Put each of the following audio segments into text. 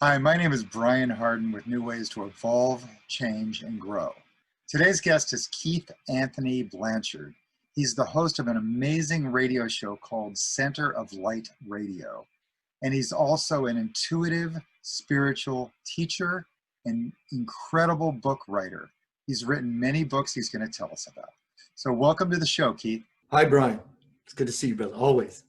Hi, my name is Brian Hardin with Knewways to Evolve, Change, and Grow. Today's guest is Keith Anthony Blanchard. He's the host of an amazing radio show called Center of Light Radio. And he's also an intuitive spiritual teacher and incredible book writer. He's written many books he's going to tell us about. So welcome to the show, Keith. Hi, Brian. It's good to see you, brother, always.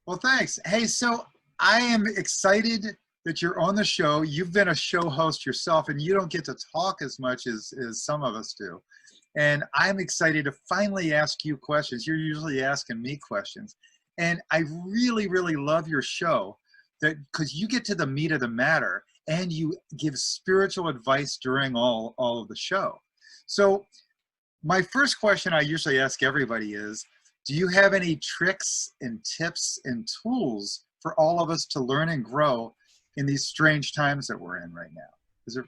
Well, thanks. Hey, so I am excited that you're on the show. You've been a show host yourself, and you don't get to talk as much as some of us do. And I'm excited to finally ask you questions. You're usually asking me questions. And I really, really love your show because you get to the meat of the matter and you give spiritual advice during all of the show. So my first question I usually ask everybody is, do you have any tricks and tips and tools for all of us to learn and grow in these strange times that we're in right now? Is there...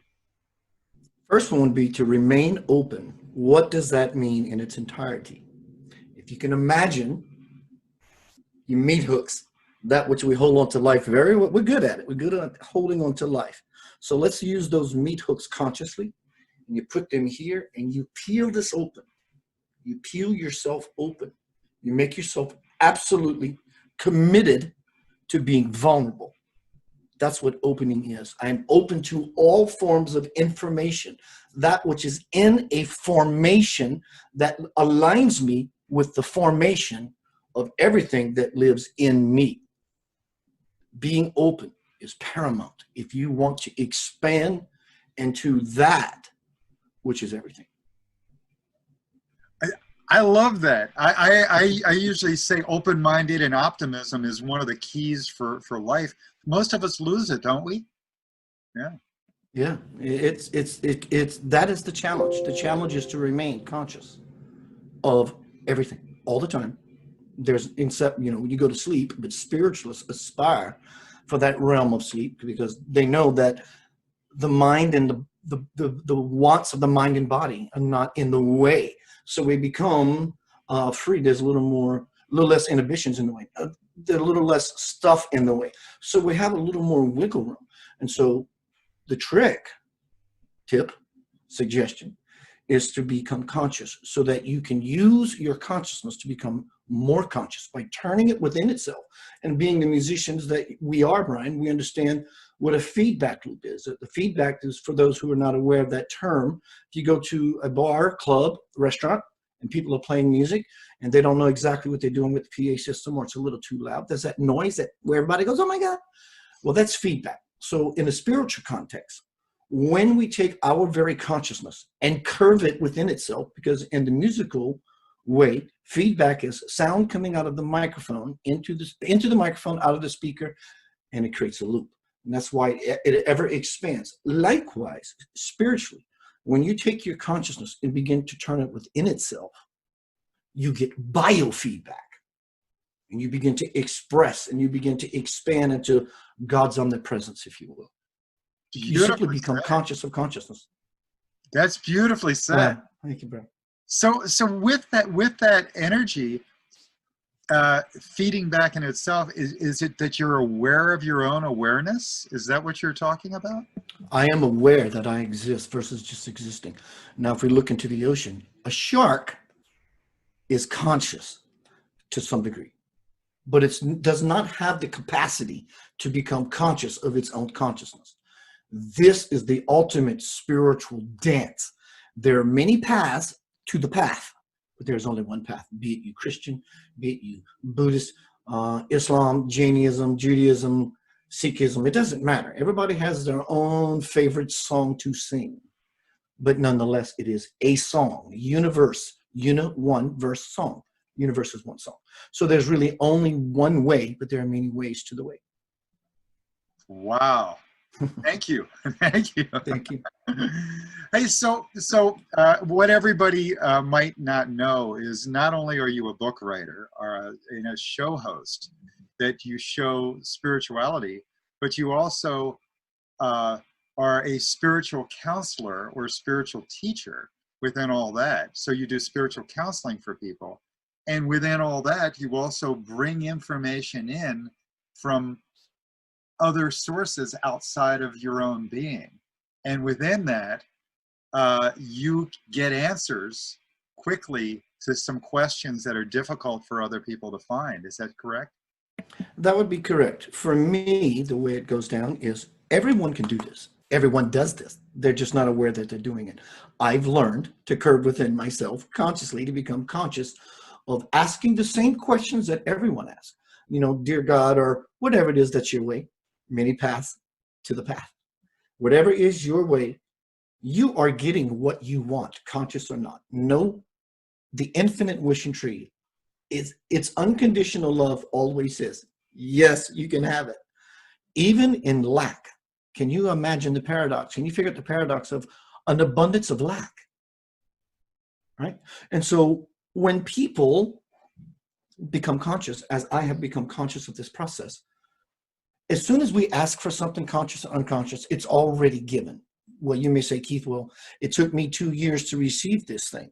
First one would be to remain open. What does that mean in its entirety? If you can imagine your meat hooks, that which we hold on to life we're good at it. We're good at holding on to life. So let's use those meat hooks consciously. And you put them here and you peel this open. You peel yourself open. You make yourself absolutely committed to being vulnerable. That's what opening is. I am open to all forms of information, that which is in a formation that aligns me with the formation of everything that lives in me. Being open is paramount if you want to expand into that which is everything. I love that. I usually say open-minded and optimism is one of the keys for life. Most of us lose it, don't we? Yeah. Yeah, it's that is the challenge. The challenge is to remain conscious of everything all the time. There's when you go to sleep, but spiritualists aspire for that realm of sleep because they know that the mind and the wants of the mind and body are not in the way. So we become free. There's a little less inhibitions in the way. There's a little less stuff in the way. So we have a little more wiggle room. And so the tip, suggestion, is to become conscious so that you can use your consciousness to become more conscious by turning it within itself. And being the musicians that we are, Brian, we understand what a feedback loop is. The feedback is, for those who are not aware of that term, if you go to a bar, club, restaurant, and people are playing music and they don't know exactly what they're doing with the PA system, or it's a little too loud, there's that noise where everybody goes, oh my God. Well, that's feedback. So in a spiritual context, when we take our very consciousness and curve it within itself, because in the musical way, feedback is sound coming out of the microphone into the microphone, out of the speaker, and it creates a loop. And that's why it ever expands. Likewise, spiritually, when you take your consciousness and begin to turn it within itself, you get biofeedback. And you begin to express and you begin to expand into God's omnipresence, if you will. You simply become conscious of consciousness. That's beautifully said. Yeah. Thank you, bro. So with that energy feeding back in itself, is it that you're aware of your own awareness? Is that what you're talking about? I am aware that I exist versus just existing. Now, if we look into the ocean, a shark is conscious to some degree, but it does not have the capacity to become conscious of its own consciousness. This is the ultimate spiritual dance. There are many paths to the path, but there's only one path, be it you Christian, be it you Buddhist, Islam, Jainism, Judaism, Sikhism. It doesn't matter. Everybody has their own favorite song to sing, but nonetheless, it is a song, one verse song. Universe is one song. So there's really only one way, but there are many ways to the way. Wow. Thank you. Thank you. Thank you. Hey, so what everybody might not know is not only are you a book writer or a show host that you show spirituality, but you also are a spiritual counselor or spiritual teacher within all that. So you do spiritual counseling for people. And within all that, you also bring information in from other sources outside of your own being. And within that, you get answers quickly to some questions that are difficult for other people to find. Is that correct? That would be correct. For me, the way it goes down is everyone can do this. Everyone does this. They're just not aware that they're doing it. I've learned to curb within myself consciously to become conscious of asking the same questions that everyone asks. You know, dear God, or whatever it is that's your way, many paths to the path. Whatever is your way, you are getting what you want, conscious or not. No, the infinite wishing tree is its unconditional love always says, yes, you can have it. Even in lack. Can you imagine the paradox? Can you figure out the paradox of an abundance of lack? Right? And so when people become conscious, as I have become conscious of this process, as soon as we ask for something conscious or unconscious, it's already given. Well, you may say, Keith, well, it took me 2 years to receive this thing,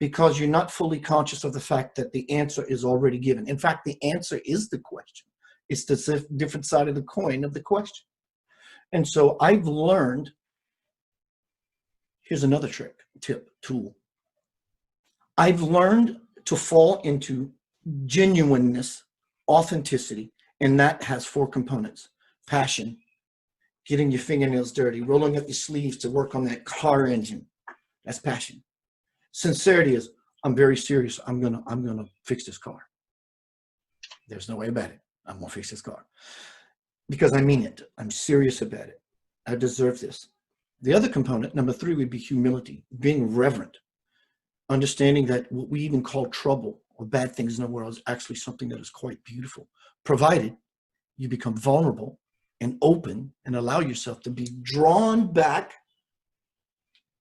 because you're not fully conscious of the fact that the answer is already given. In fact, the answer is the question. It's the different side of the coin of the question. And so I've learned, here's another trick, tip, tool. I've learned to fall into genuineness, authenticity, and that has 4 components. Passion, getting your fingernails dirty, rolling up your sleeves to work on that car engine. That's passion. Sincerity is, I'm very serious. I'm gonna fix this car. There's no way about it. I'm gonna fix this car. Because I mean it. I'm serious about it. I deserve this. The other component, number 3, would be humility, being reverent, understanding that what we even call trouble or bad things in the world is actually something that is quite beautiful, provided you become vulnerable and open and allow yourself to be drawn back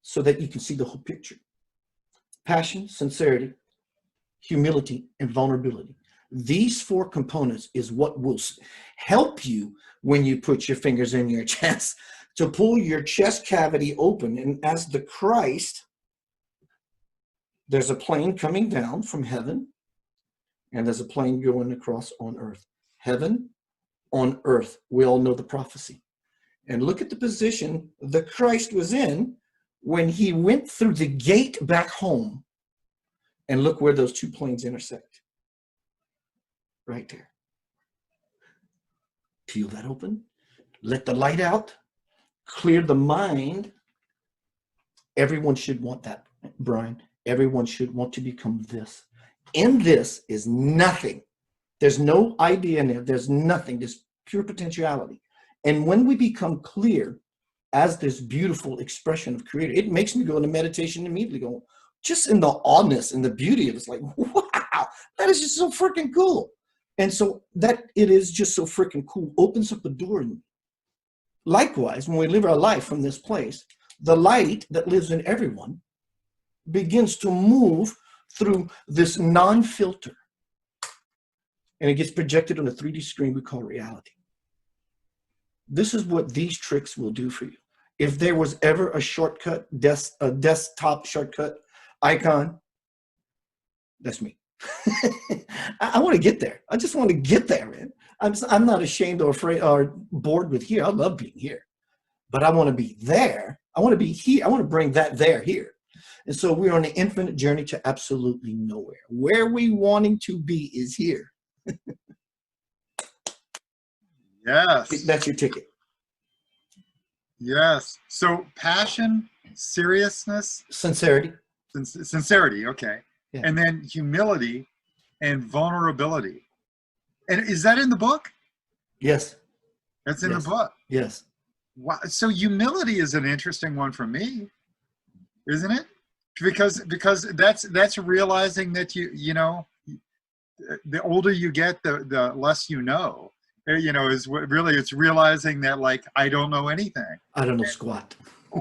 so that you can see the whole picture. Passion, sincerity, humility, and vulnerability. These 4 components is what will help you when you put your fingers in your chest to pull your chest cavity open. And as the Christ, there's a plane coming down from heaven, and there's a plane going across on earth. Heaven on earth. We all know the prophecy. And look at the position the Christ was in when he went through the gate back home. And look where those 2 planes intersect. Right there. Peel that open. Let the light out. Clear the mind. Everyone should want that, Brian. Everyone should want to become this. In this is nothing. There's no idea in there. There's nothing. There's pure potentiality. And when we become clear as this beautiful expression of creator, it makes me go into meditation immediately, go just in the awness and the beauty of it. It's like, wow, that is just so freaking cool. And so that it is just so freaking cool opens up the door in me. Likewise, when we live our life from this place, the light that lives in everyone begins to move through this non-filter. And it gets projected on a 3D screen we call reality. This is what these tricks will do for you. If there was ever a shortcut, a desktop shortcut icon, that's me. I want to get there. I just want to get there, man. I'm not ashamed or afraid or bored with here. I love being here. But I want to be there. I want to be here. I want to bring that there here. And so we're on an infinite journey to absolutely nowhere. Where we wanting to be is here. Yes. That's your ticket. Yes. So passion, seriousness, Sincerity. Sincerity. Okay. Yeah. And then humility and vulnerability. And is that in the book? Yes. That's in the book. Yes. Wow. So humility is an interesting one for me, isn't it? Because that's realizing that you know, the older you get, the less you know. You know, is what really it's realizing that, like, I don't know anything. I don't know squat.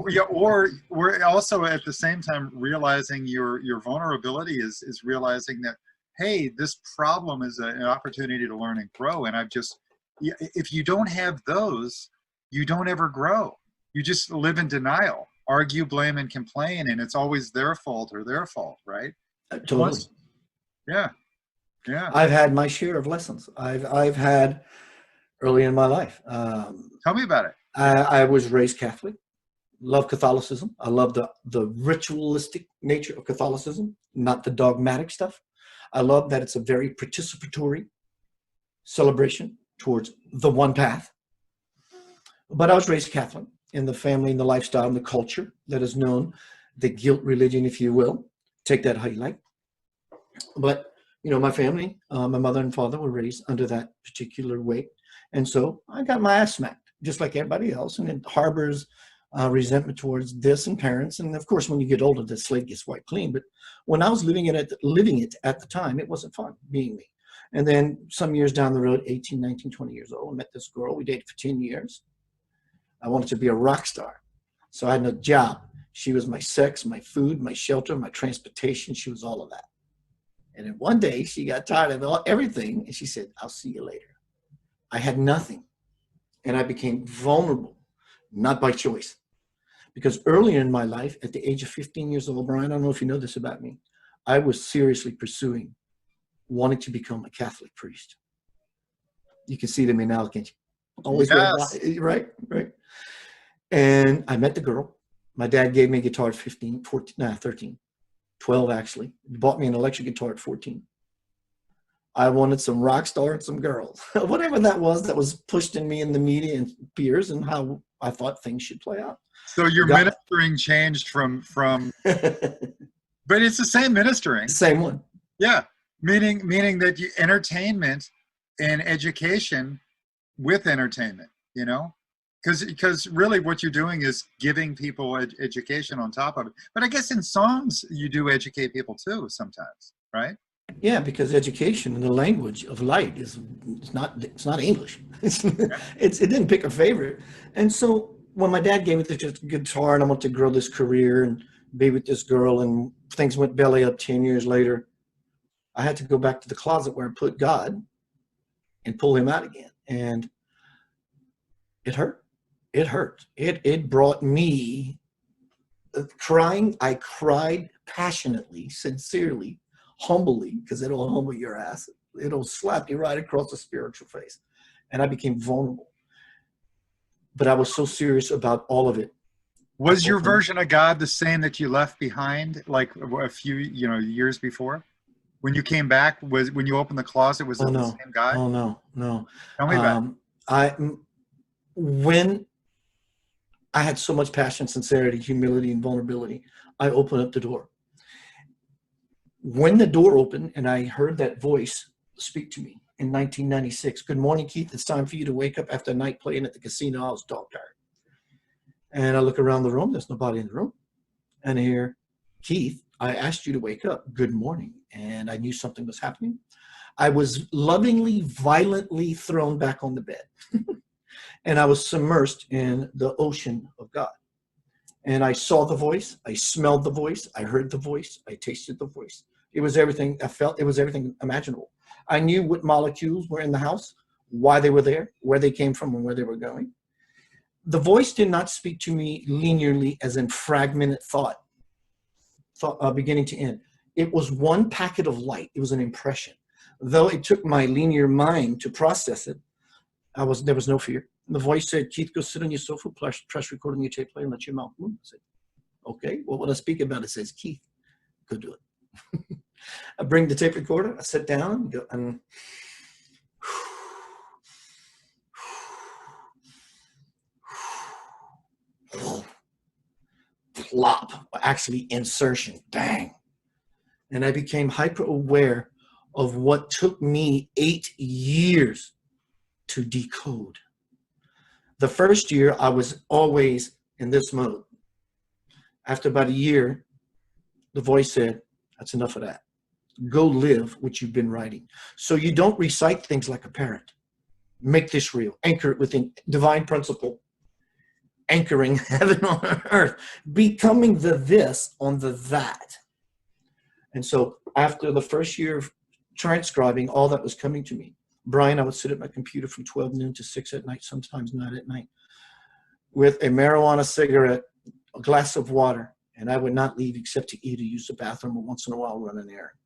Yeah, or we're also at the same time realizing your vulnerability is realizing that, hey, this problem is an opportunity to learn and grow. And if you don't have those, you don't ever grow. You just live in denial, argue, blame, and complain, and it's always their fault, right? Totally. Yeah. Yeah. I've had my share of lessons. I've had early in my life. Tell me about it. I was raised Catholic, love Catholicism. I love the ritualistic nature of Catholicism, not the dogmatic stuff. I love that it's a very participatory celebration towards the one path. But I was raised Catholic in the family and the lifestyle and the culture that is known, the guilt religion, if you will. Take that how you like. But, you know, my family, my mother and father were raised under that particular way. And so I got my ass smacked, just like everybody else. And it harbors resentment towards this and parents. And of course, when you get older, the slate gets wiped clean. But when I was living it at the time, it wasn't fun being me. And then some years down the road, 18, 19, 20 years old, I met this girl. We dated for 10 years. I wanted to be a rock star. So I had no job. She was my sex, my food, my shelter, my transportation. She was all of that. And then one day she got tired of everything. And she said, I'll see you later. I had nothing. And I became vulnerable, not by choice. Because earlier in my life, at the age of 15 years old, Brian, I don't know if you know this about me, I was seriously pursuing wanting to become a Catholic priest. You can see them in now, can't you? Always Yes. right. And I met the girl. My dad gave me a guitar at 13, 12 actually. He bought me an electric guitar at 14. I wanted some rock star and some girls. Whatever that was pushed in me in the media and peers and how I thought things should play out. So your ministering changed from but it's the same ministering. Same one. Yeah. Meaning that you entertainment and education with entertainment, you know? Because really what you're doing is giving people education on top of it. But I guess in songs you do educate people too sometimes, right? Yeah, because education and the language of light it's not English. It didn't pick a favorite. And so when my dad gave me the guitar and I wanted to grow this career and be with this girl and things went belly up 10 years later, I had to go back to the closet where I put God and pull him out again. And it hurt. It hurt. It brought me crying. I cried passionately, sincerely, humbly, because it'll humble your ass. It'll slap you right across the spiritual face. And I became vulnerable. But I was so serious about all of it. Was your version of God the same that you left behind like a few, years before? When you came back, when you opened the closet, was it the same God? Oh, no. Tell me about it. When I had so much passion, sincerity, humility, and vulnerability, I opened up the door. When the door opened and I heard that voice speak to me in 1996, "Good morning, Keith. It's time for you to wake up after a night playing at the casino." I was dog tired. And I look around the room. There's nobody in the room. And I hear, "Keith, I asked you to wake up. Good morning." And I knew something was happening. I was lovingly, violently thrown back on the bed. And I was submersed in the ocean of God. And I saw the voice. I smelled the voice. I heard the voice. I tasted the voice. It was everything. I felt it was everything imaginable. I knew what molecules were in the house, why they were there, where they came from, and where they were going. The voice did not speak to me linearly as in fragmented thought beginning to end. It was one packet of light. It was an impression. Though it took my linear mind to process it, there was no fear. The voice said, "Keith, go sit on your sofa, press record on your tape player, and let your mouth move." I said, "Okay, well, what I speak about, it says, Keith, go do it." I bring the tape recorder, I sit down, and plop, actually insertion, bang. And I became hyper aware of what took me 8 years to decode. The first year, I was always in this mode. After about a year, the voice said, "That's enough of that. Go live what you've been writing." So you don't recite things like a parrot. Make this real. Anchor it within divine principle. Anchoring heaven on earth. Becoming the this on the that. And so after the first year of transcribing all that was coming to me, Brian, I would sit at my computer from 12 noon to 6 at night, sometimes not at night, with a marijuana cigarette, a glass of water, and I would not leave except to eat or use the bathroom or once in a while run an errand.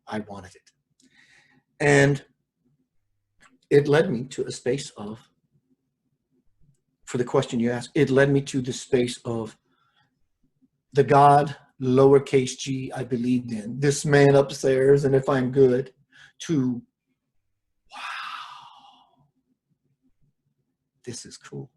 I wanted it. And it led me to a space of, for the question you asked, it led me to the space of the God, lowercase g, I believed in, this man upstairs, and if I'm good, to, wow, this is cool.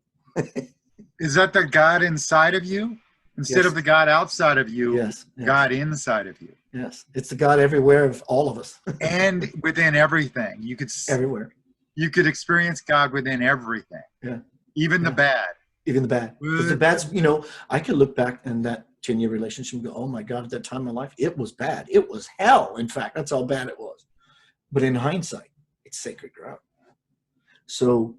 Is that the God inside of you? Instead Yes. of the God outside of you, Yes, yes. God inside of you. Yes, it's the God everywhere of all of us. And within everything. You could Everywhere. You could experience God within everything. Yeah. Even the bad. Even the bad. Because the bad's, you know, I could look back in that 10-year relationship and go, oh my God, at that time in my life, it was bad. It was hell. In fact, that's how bad it was. But in hindsight, it's sacred ground. So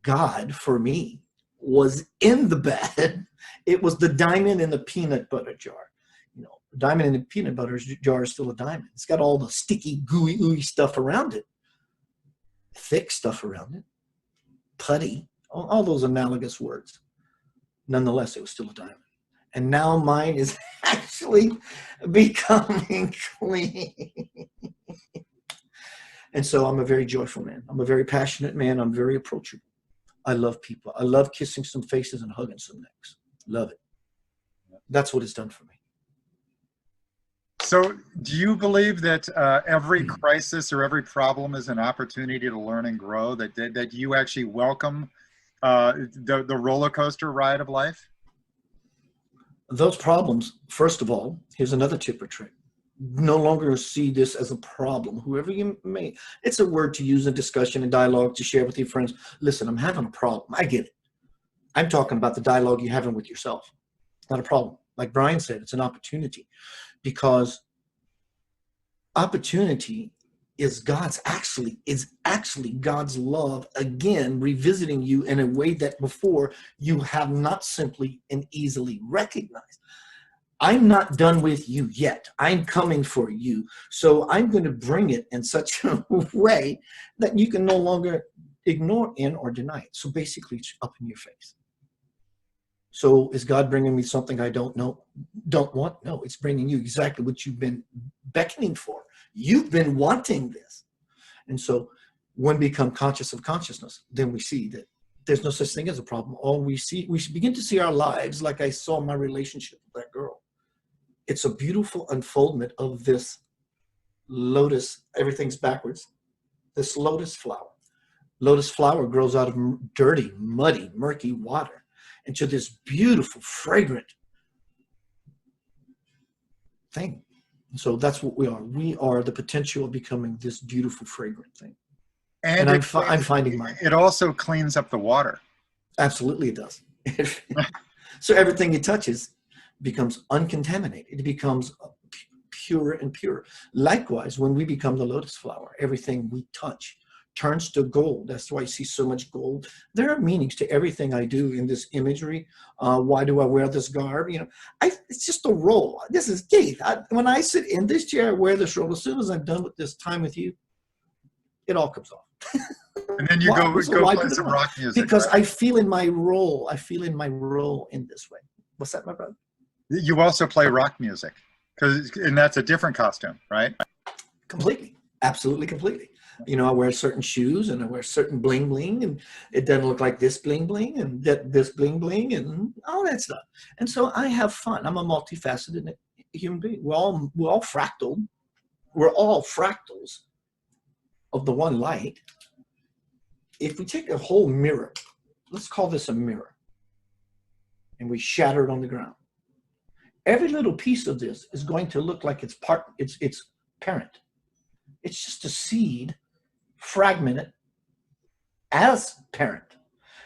God, for me, was in the bad. It was the diamond in the peanut butter jar. You know, the diamond in the peanut butter jar is still a diamond. It's got all the sticky, gooey, ooey stuff around it. Thick stuff around it. Putty. All those analogous words. Nonetheless, it was still a diamond. And now mine is actually becoming clean. And so I'm a very joyful man. I'm a very passionate man. I'm very approachable. I love people. I love kissing some faces and hugging some necks. Love it. That's what it's done for me. So do you believe that every crisis or every problem is an opportunity to learn and grow, that you actually welcome the roller coaster ride of life? Those problems, first of all, here's another tip or trick. No longer see this as a problem. Whoever you may, it's a word to use in discussion and dialogue to share with your friends. Listen, I'm having a problem. I get it. I'm talking about the dialogue you're having with yourself. It's not a problem. Like Brian said, it's an opportunity, because opportunity is actually God's love again revisiting you in a way that before you have not simply and easily recognized. I'm not done with you yet. I'm coming for you. So I'm going to bring it in such a way that you can no longer ignore in or deny it. So basically it's up in your face. So is God bringing me something I don't want? No, it's bringing you exactly what you've been beckoning for. You've been wanting this. And so when we become conscious of consciousness, then we see that there's no such thing as a problem. All we see, we should begin to see our lives like I saw my relationship with that girl. It's a beautiful unfoldment of this lotus, everything's backwards, this lotus flower. Lotus flower grows out of dirty, muddy, murky water into this beautiful, fragrant thing. So that's what we are. We are the potential of becoming this beautiful, fragrant thing. And I'm finding mine. It also cleans up the water. Absolutely it does. So everything it touches becomes uncontaminated. It becomes pure and pure. Likewise, when we become the lotus flower, everything we touch turns to gold. That's why you see so much gold. There are meanings to everything I do in this imagery. Why do I wear this garb? You know, it's just a role. This is Keith. When I sit in this chair, I wear this role. As soon as I'm done with this time with you, it all comes off. And then you go play some rock music. Because right? I feel in my role. I feel in my role in this way. What's that, my brother? You also play rock music, and that's a different costume, right? Completely. Absolutely, completely. You know, I wear certain shoes and I wear certain bling bling, and it doesn't look like this bling bling and this bling bling and all that stuff. And so I have fun. I'm a multifaceted human being. We're all fractal. We're all fractals of the one light. If we take a whole mirror, let's call this a mirror, and we shatter it on the ground. Every little piece of this is going to look like its parent. It's just a seed fragmented as parent.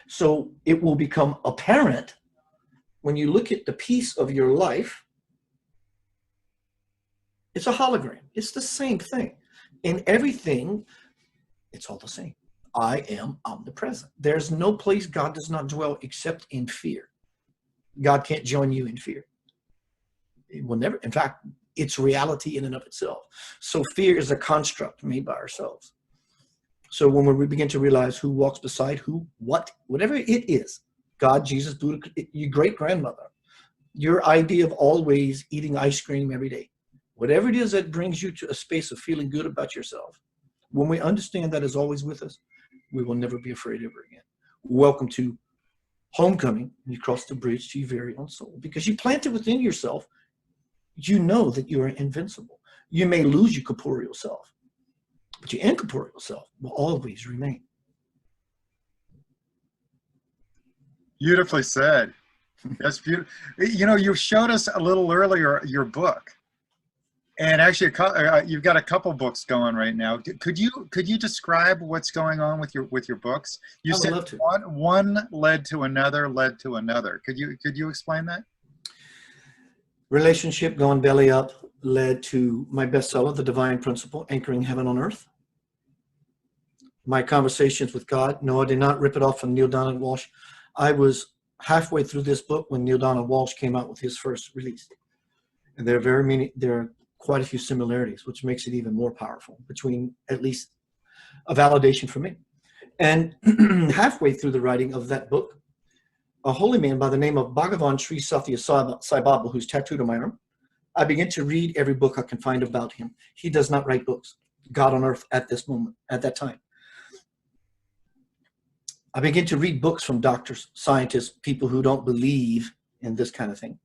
So it will become apparent when you look at the piece of your life. It's a hologram. It's the same thing. In everything, it's all the same. I am omnipresent. There's no place God does not dwell except in fear. God can't join you in fear. It will never. In fact, it's reality in and of itself. So fear is a construct made by ourselves. So when we begin to realize who walks beside who, whatever it is, God, Jesus, Buddha, your great-grandmother, your idea of always eating ice cream every day, whatever it is that brings you to a space of feeling good about yourself, when we understand that is always with us, We will never be afraid ever again. Welcome to homecoming. You cross the bridge to your very own soul. Because you plant it within yourself, you know that you are invincible. You may lose your corporeal self, but your incorporeal self will always remain. Beautifully said. That's beautiful. You know, you showed us a little earlier your book, and actually, you've got a couple books going right now. Could you describe what's going on with your books? You said one led to another, led to another. Could you explain that? Relationship going belly up led to my bestseller, The Divine Principle, Anchoring Heaven on Earth. My conversations with God. No, I did not rip it off from Neil Donald Walsh. I was halfway through this book when Neil Donald Walsh came out with his first release. And there are quite a few similarities, which makes it even more powerful, between at least a validation for me. And halfway through the writing of that book, a holy man by the name of Bhagavan Sri Satya Sai Baba, who's tattooed on my arm, I begin to read every book I can find about him. He does not write books. God on earth at this moment, at that time. I begin to read books from doctors, scientists, people who don't believe in this kind of thing,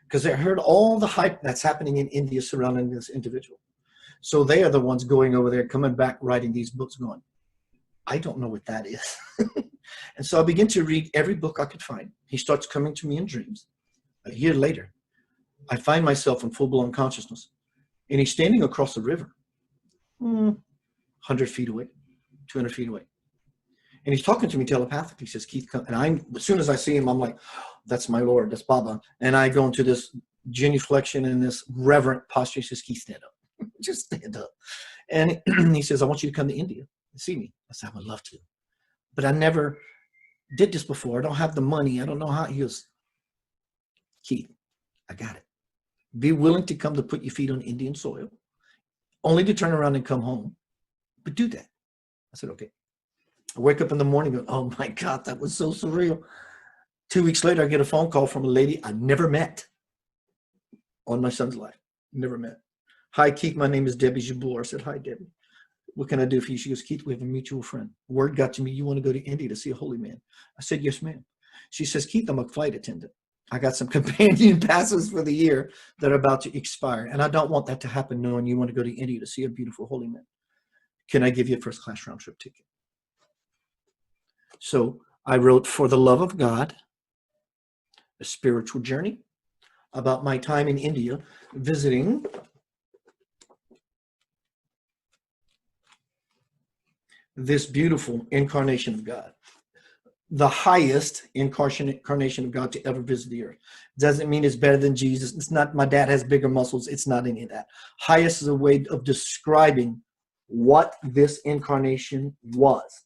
because they heard all the hype that's happening in India surrounding this individual. So they are the ones going over there, coming back, writing these books, going, I don't know what that is. And so I begin to read every book I could find. He starts coming to me in dreams. A year later, I find myself in full-blown consciousness, and he's standing across the river, 100 feet away, 200 feet away. And he's talking to me telepathically. He says, Keith, come. And as soon as I see him, I'm like, oh, that's my Lord, that's Baba. And I go into this genuflection and this reverent posture. He says, Keith, stand up. Just stand up. And he says, I want you to come to India and see me. I said, I would love to. But I never did this before. I don't have the money. I don't know how. He goes, Keith, I got it. Be willing to come to put your feet on Indian soil, only to turn around and come home. But do that. I said, okay. I wake up in the morning and go, oh my God, that was so surreal. 2 weeks later, I get a phone call from a lady I never met on my son's life. Never met. Hi, Keith, my name is Debbie Jabbour. I said, hi, Debbie. What can I do for you? She goes, Keith, we have a mutual friend. Word got to me, you want to go to India to see a holy man. I said, yes, ma'am. She says, Keith, I'm a flight attendant. I got some companion passes for the year that are about to expire. And I don't want that to happen knowing you want to go to India to see a beautiful holy man. Can I give you a first class round trip ticket? So I wrote For the Love of God, a spiritual journey about my time in India visiting this beautiful incarnation of God, the highest incarnation of God to ever visit the earth. Doesn't mean it's better than Jesus. It's not my dad has bigger muscles. It's not any of that. Highest is a way of describing what this incarnation was.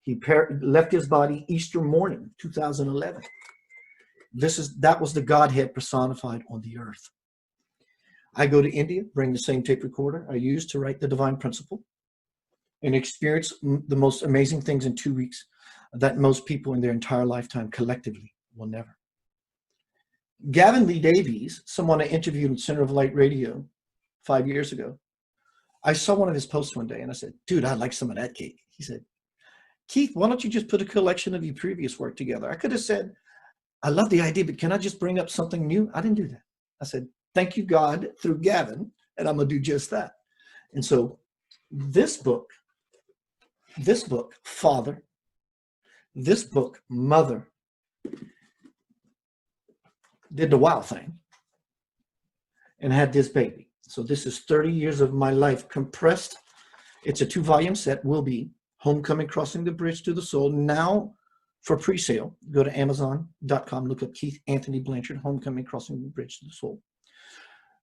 He left his body Easter morning, 2011. That was the Godhead personified on the earth. I go to India, bring the same tape recorder I used to write The Divine Principle, and experience the most amazing things in 2 weeks that most people in their entire lifetime collectively will never. Gavin Lee Davies, someone I interviewed on Center of Light Radio 5 years ago, I saw one of his posts one day and I said, dude, I'd like some of that cake. He said, Keith, why don't you just put a collection of your previous work together? I could have said, I love the idea, but can I just bring up something new? I didn't do that. I said, thank you, God, through Gavin, and I'm going to do just that. And so this book, Father, this book, Mother, did the wow thing and had this baby. So this is 30 years of my life compressed. It's a 2-volume set, will be Homecoming, Crossing the Bridge to the Soul. Now for pre-sale, go to Amazon.com, look up Keith Anthony Blanchard, Homecoming, Crossing the Bridge to the Soul,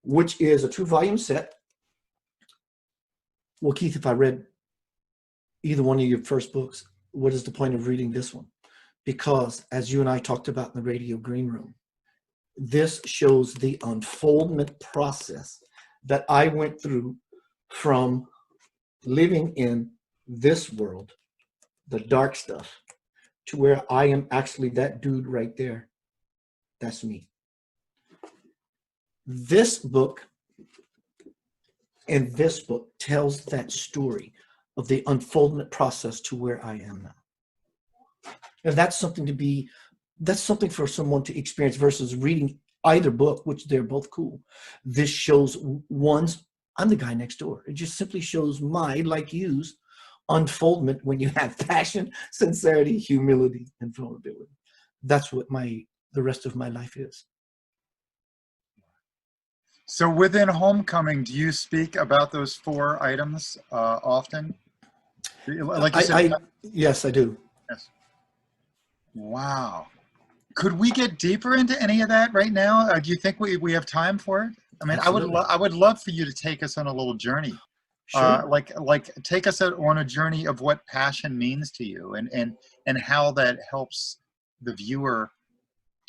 which is a 2-volume set. Well, Keith, if I read either one of your first books, what is the point of reading this one? Because as you and I talked about in the radio green room, this shows the unfoldment process that I went through from living in this world, the dark stuff, to where I am actually that dude right there. That's me. This book and this book tells that story of the unfoldment process to where I am now. And that's something for someone to experience versus reading either book, which they're both cool. This shows I'm the guy next door. It just simply shows like you's, unfoldment when you have passion, sincerity, humility, and vulnerability. That's what the rest of my life is. So within Homecoming, do you speak about those 4 items often? Like you said. Yes, I do. Yes. Wow. Could we get deeper into any of that right now? Do you think we have time for it? I mean, I would love for you to take us on a little journey. Sure. Like take us on a journey of what passion means to you and how that helps the viewer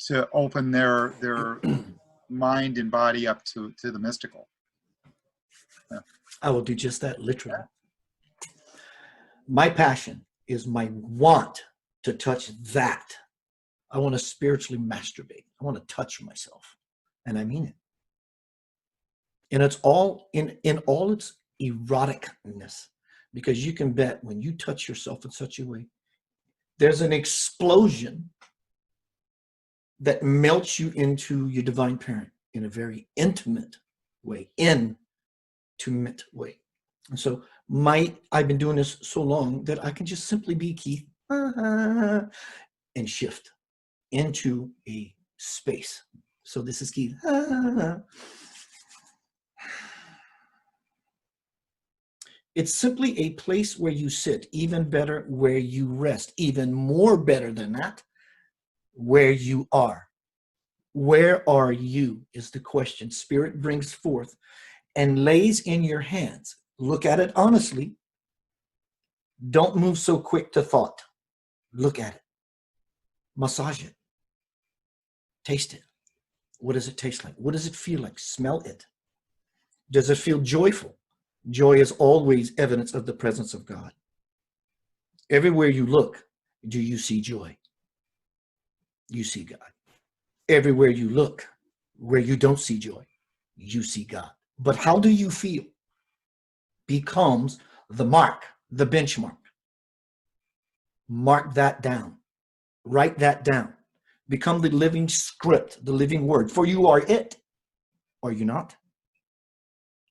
to open their mind and body up to the mystical. Yeah. I will do just that, literally. My passion is my want to touch that. I want to spiritually masturbate. I want to touch myself. And I mean it. And it's all in all its eroticness, because you can bet when you touch yourself in such a way, there's an explosion that melts you into your divine parent in a very intimate way, And so I've been doing this so long that I can just simply be Keith and shift into a space. So this is Keith. It's simply a place where you sit, even better, where you rest, even more better than that, where you are. Where are you is the question Spirit brings forth and lays in your hands. Look at it honestly. Don't move so quick to thought. Look at it. Massage it. Taste it. What does it taste like? What does it feel like? Smell it. Does it feel joyful? Joy is always evidence of the presence of God. Everywhere you look, do you see joy? You see God. Everywhere you look, where you don't see joy, you see God. But how do you feel becomes the mark, the benchmark. Mark that down. Write that down. Become the living script, the living word. For you are it. Are you not?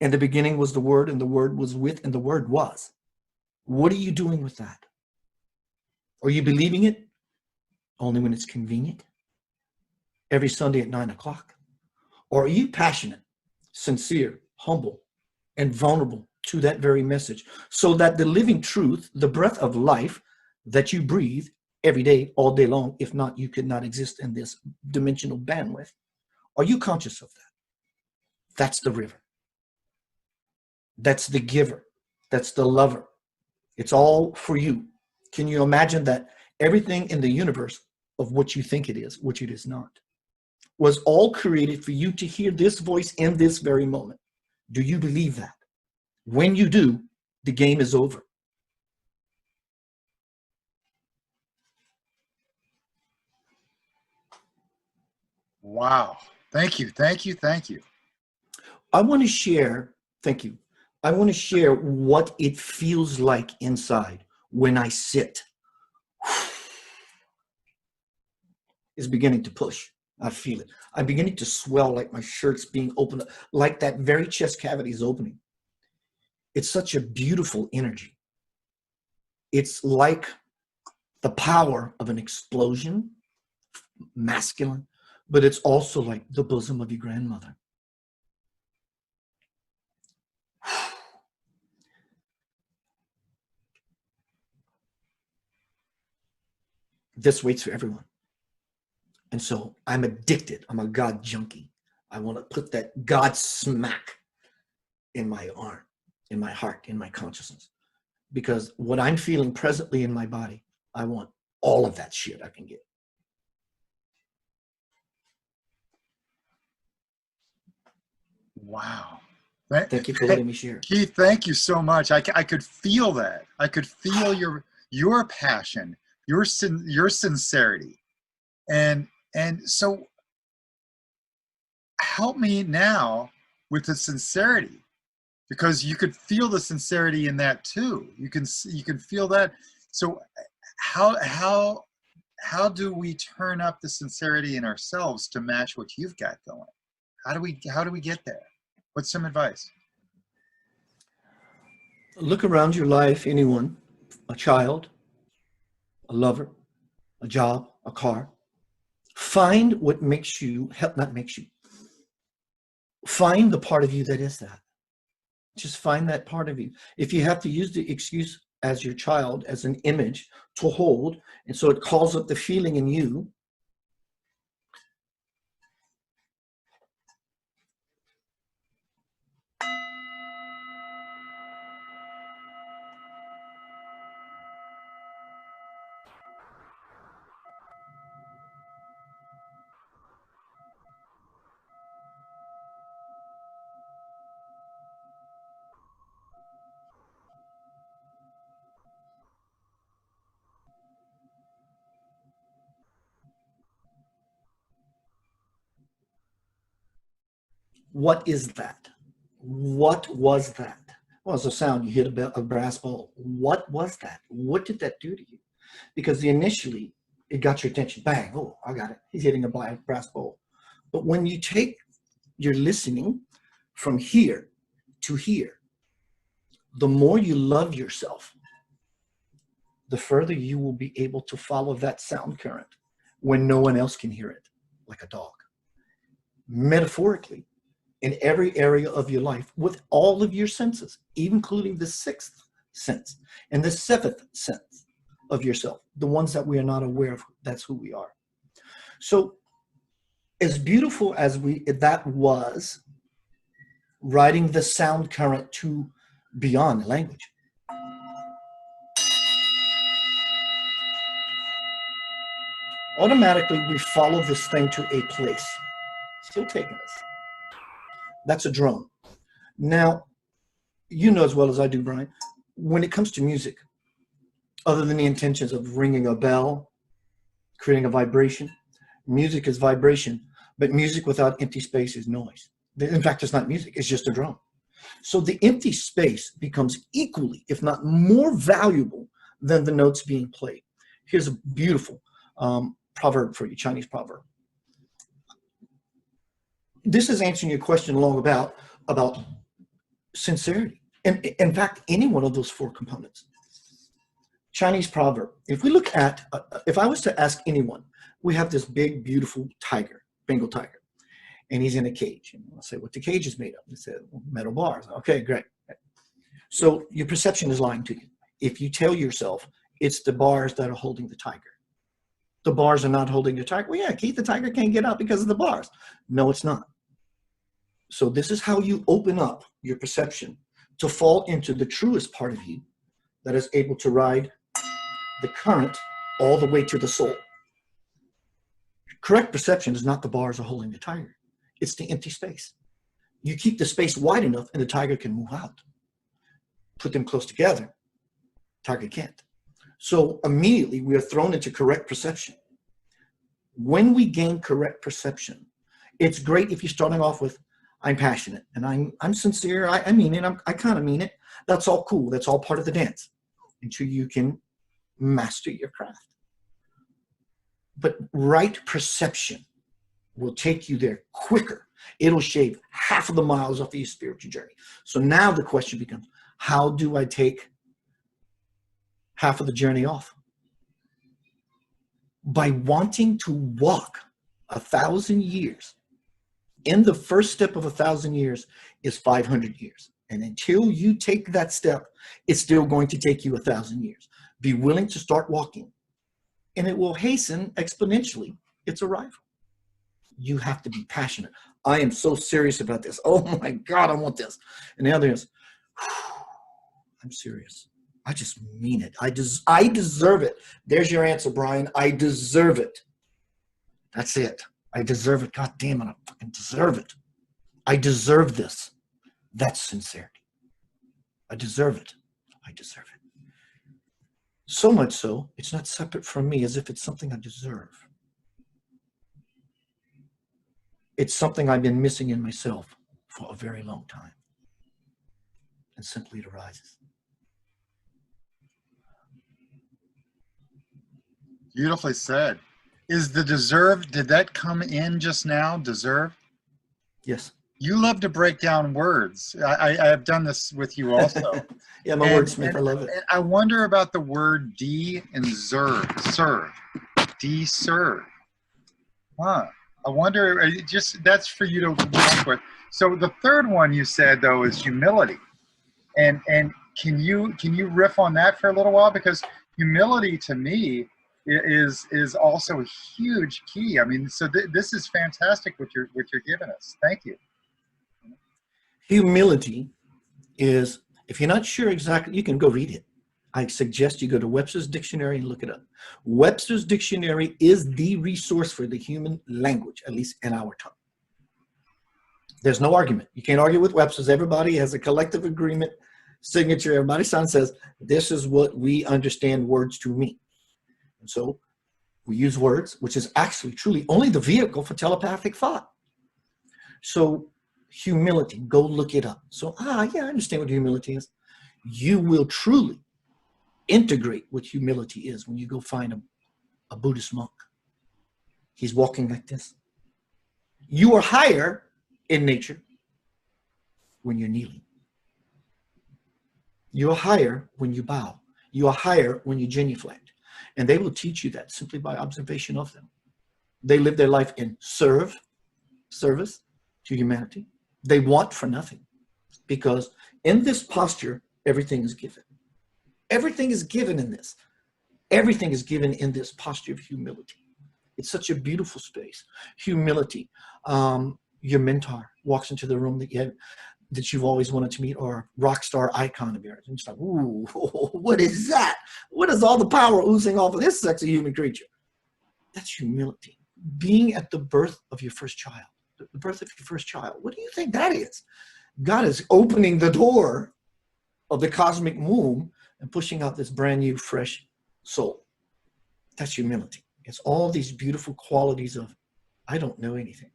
In the beginning was the Word, and the Word was with, and the Word was. What are you doing with that? Are you believing it only when it's convenient? Every Sunday at 9 o'clock? Or are you passionate, sincere, humble, and vulnerable to that very message, so that the living truth, the breath of life that you breathe every day, all day long, if not, you could not exist in this dimensional bandwidth, are you conscious of that? That's the river. That's the giver. That's the lover. It's all for you. Can you imagine that everything in the universe of what you think it is, which it is not, was all created for you to hear this voice in this very moment? Do you believe that? When you do, the game is over. Wow. Thank you. Thank you. Thank you. I want to share, thank you. I want to share what it feels like inside when I sit. It's beginning to push. I feel it. I'm beginning to swell, like my shirt's being opened up, like that very chest cavity is opening. It's such a beautiful energy. It's like the power of an explosion, masculine, but it's also like the bosom of your grandmother. This waits for everyone. And so I'm addicted. I'm a God junkie. I want to put that God smack in my arm, in my heart, in my consciousness. Because what I'm feeling presently in my body, I want all of that shit I can get. Wow. Thank you for letting me share. Keith, thank you so much. I could feel that. I could feel your passion, your sincerity. And so help me now with the sincerity. because you could feel the sincerity in that too. You can feel that. So how do we turn up the sincerity in ourselves to match what you've got going? How do we get there? What's some advice? Look around your life, anyone, a child, a lover, a job, a car. Find what makes you, not makes you, find the part of you that is that. Just find that part of you. If you have to use the excuse as your child, as an image to hold, and so it calls up the feeling in you, what is that? What was that? Well, it's a sound. You hit a brass bowl. What was that? What did that do to you? Because initially, it got your attention. Bang, oh, I got it. He's hitting a brass bowl. But when you take your listening from here to here, the more you love yourself, the further you will be able to follow that sound current when no one else can hear it, like a dog. Metaphorically, in every area of your life, with all of your senses, including the sixth sense and the seventh sense of yourself, the ones that we are not aware of, that's who we are. So as beautiful as that was, riding the sound current to beyond language. Automatically, we follow this thing to a place. Still taking us. That's a drone. Now, you know as well as I do, Brian, when it comes to music, other than the intentions of ringing a bell, creating a vibration, music is vibration, but music without empty space is noise. In fact, it's not music, it's just a drum. So the empty space becomes equally, if not more valuable than the notes being played. Here's a beautiful proverb for you, Chinese proverb. This is answering your question long about sincerity. And in fact, any one of those four components. Chinese proverb. If we look at, if I was to ask anyone, we have this big, beautiful tiger, Bengal tiger, and he's in a cage. And I'll say, what the cage is made of? They said, well, metal bars. Okay, great. So your perception is lying to you. If you tell yourself it's the bars that are holding the tiger. The bars are not holding the tiger. Well, yeah, Keith, the tiger can't get out because of the bars. No, it's not. So this is how you open up your perception to fall into the truest part of you that is able to ride the current all the way to the soul. Correct perception is not the bars are holding the tiger. It's the empty space. You keep the space wide enough and the tiger can move out. Put them close together, tiger can't. So immediately we are thrown into correct perception. When we gain correct perception, it's great if you're starting off with, I'm passionate and I'm sincere. I mean it. I kind of mean it. That's all cool. That's all part of the dance until you can master your craft. But right perception will take you there quicker. It'll shave half of the miles off of your spiritual journey. So now the question becomes, how do I take half of the journey off? By wanting to walk 1,000 years. In the first step of 1,000 years is 500 years. And until you take that step, it's still going to take you 1,000 years. Be willing to start walking, and it will hasten exponentially its arrival. You have to be passionate. I am so serious about this. Oh my God, I want this. And the other is, I'm serious. I just mean it. I deserve it. There's your answer, Brian. I deserve it. That's it. I deserve it. God damn it. I fucking deserve it. I deserve this. That's sincerity. I deserve it. I deserve it. So much so, it's not separate from me as if it's something I deserve. It's something I've been missing in myself for a very long time. and simply it arises. Beautifully said. Is the deserve, did that come in just now, deserve? Yes. You love to break down words. I have done this with you also. Yeah, I'm a wordsmith. I love it. And I wonder about the word de and serve. De-serve. Huh. I wonder, just that's for you to work with. So the third one you said, though, is humility. And can you riff on that for a little while? Because humility to me is also a huge key. I mean, so this is fantastic what you're giving us. Thank you. Humility is, if you're not sure exactly, you can go read it. I suggest you go to Webster's Dictionary and look it up. Webster's Dictionary is the resource for the human language, at least in our tongue. There's no argument. You can't argue with Webster's. Everybody has a collective agreement signature. Everybody signs, says, this is what we understand words to mean. And so we use words, which is actually truly only the vehicle for telepathic thought. So humility, go look it up. So, yeah, I understand what humility is. You will truly integrate what humility is when you go find a Buddhist monk. He's walking like this. You are higher in nature when you're kneeling. You are higher when you bow. You are higher when you genuflect. And they will teach you that simply by observation of them. They live their life in service to humanity. They want for nothing, because in this posture, everything is given. Everything is given in this. Everything is given in this posture of humility. It's such a beautiful space. Humility. Your mentor walks into the room that you've always wanted to meet, or rock star icon of yours. And it's like, ooh, what is that? What is all the power oozing off of this sexy human creature? That's humility. Being at the birth of your first child. The birth of your first child. What do you think that is? God is opening the door of the cosmic womb and pushing out this brand new, fresh soul. That's humility. It's all these beautiful qualities of, I don't know anything.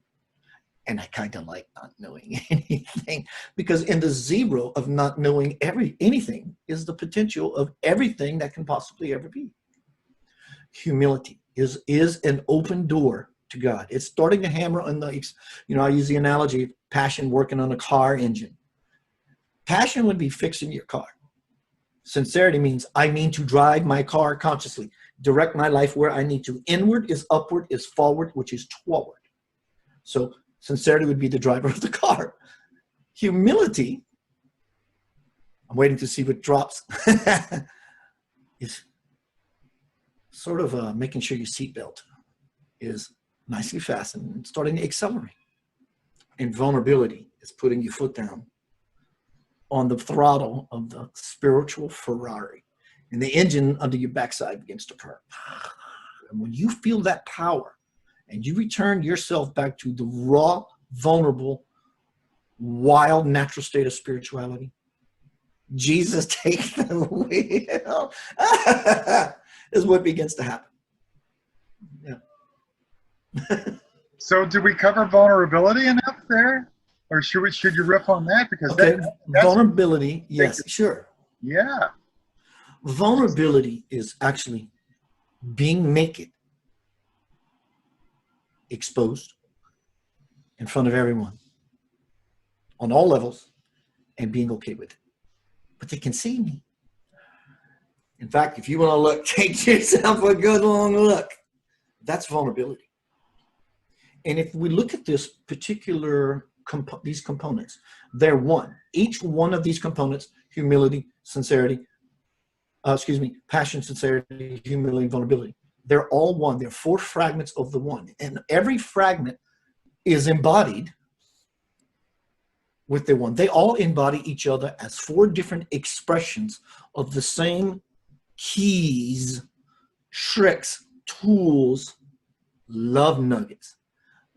And I kind of like not knowing anything, because in the zero of not knowing anything is the potential of everything that can possibly ever be. Humility is an open door to God. It's starting to hammer on the, I use the analogy of passion working on a car engine. Passion would be fixing your car. Sincerity means I mean to drive my car consciously, direct my life where I need to. Inward is upward, is forward, which is toward. So sincerity would be the driver of the car. Humility, I'm waiting to see what drops, is sort of making sure your seatbelt is nicely fastened and starting to accelerate. And vulnerability is putting your foot down on the throttle of the spiritual Ferrari, and the engine under your backside begins to purr. And when you feel that power and you return yourself back to the raw, vulnerable, wild, natural state of spirituality, Jesus take the wheel, is what begins to happen. Yeah. So did we cover vulnerability enough there? Or should you riff on that? Because okay, vulnerability, yes, sure. Yeah. Vulnerability is actually being naked, exposed in front of everyone on all levels, and being okay with it. But they can see me. In fact, if you want to look, take yourself a good long look. That's vulnerability. And if we look at this particular these components, they're one. Each one of these components, humility, sincerity, passion, sincerity, humility, vulnerability, they're all one. They're 4 fragments of the one. And every fragment is embodied with the one. They all embody each other as 4 different expressions of the same keys, tricks, tools, love nuggets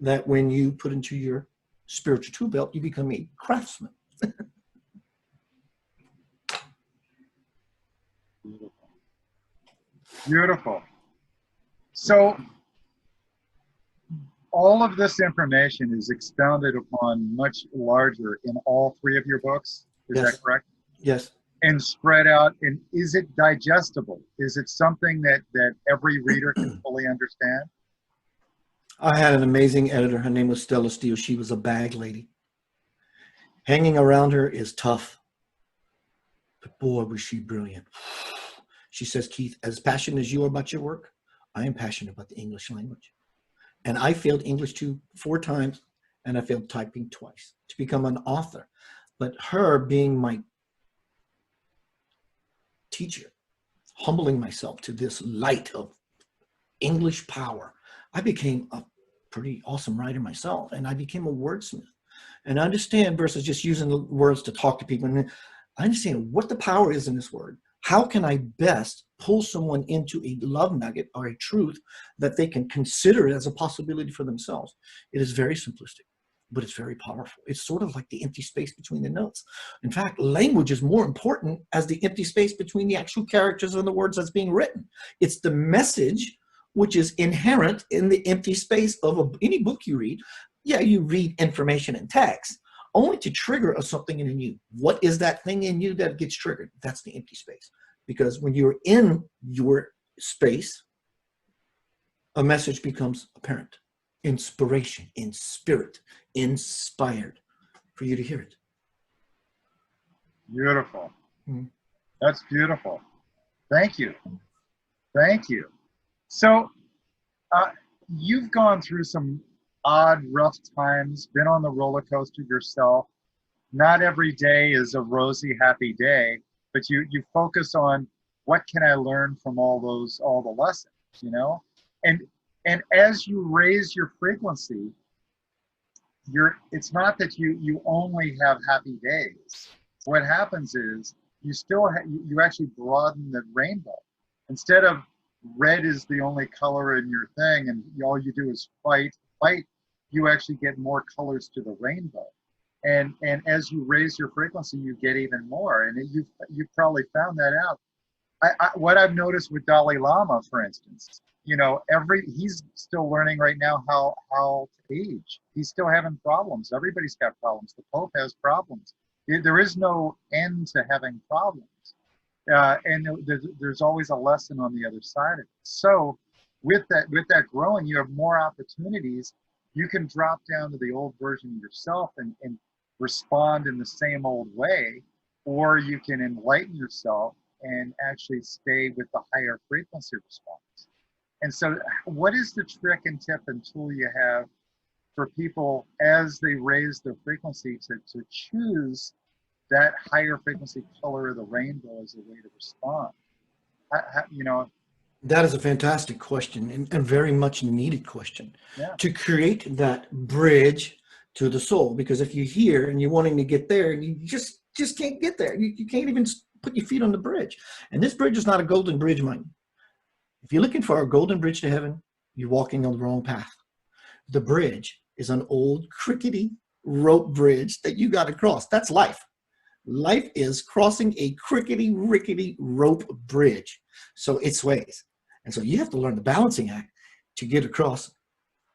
that when you put into your spiritual tool belt, you become a craftsman. Beautiful. So all of this information is expounded upon much larger in all 3 of your books. Is Yes. that correct? Yes. and spread out? And is it digestible? Is it something that every reader can fully understand? I had an amazing editor. Her name was Stella Steele. She was a bag lady. Hanging around her is tough, but boy, was she brilliant. She says, Keith, as passionate as you are about your work, I am passionate about the English language. And I failed English 4 times, and I failed typing twice to become an author. But her being my teacher, humbling myself to this light of English power, I became a pretty awesome writer myself, and I became a wordsmith. And I understand versus just using the words to talk to people. And I understand what the power is in this word. How can I best pull someone into a love nugget or a truth that they can consider as a possibility for themselves? It is very simplistic, but it's very powerful. It's sort of like the empty space between the notes. In fact, language is more important as the empty space between the actual characters and the words that's being written. It's the message which is inherent in the empty space of any book you read. Yeah, you read information and text only to trigger something in you. What is that thing in you that gets triggered? That's the empty space. Because when you're in your space, a message becomes apparent. Inspiration, in spirit, inspired for you to hear it. Beautiful. Mm-hmm. That's beautiful. Thank you. Thank you. So you've gone through some odd, rough times, been on the roller coaster yourself. Not every day is a rosy, happy day, but you focus on what can I learn from all the lessons, you know? And as you raise your frequency, it's not that you only have happy days. What happens is you actually broaden the rainbow. Instead of red is the only color in your thing and all you do is fight, you actually get more colors to the rainbow. And as you raise your frequency, you get even more. And you've probably found that out. What I've noticed with Dalai Lama, for instance, you know, he's still learning right now how to age. He's still having problems. Everybody's got problems. The Pope has problems. There is no end to having problems. And there's always a lesson on the other side of it. So with that growing, you have more opportunities. You can drop down to the old version of yourself and respond in the same old way, or you can enlighten yourself and actually stay with the higher frequency response. And so what is the trick and tip and tool you have for people as they raise their frequency to choose that higher frequency color of the rainbow as a way to respond? You know, that is a fantastic question and very much needed question. Yeah. To create that bridge to the soul. Because if you're here and you're wanting to get there, you just can't get there. You can't even put your feet on the bridge. And this bridge is not a golden bridge, mind. If you're looking for a golden bridge to heaven, you're walking on the wrong path. The bridge is an old crickety rope bridge that you got to cross. That's life. Life is crossing a crickety, rickety rope bridge. So it sways. And so you have to learn the balancing act to get across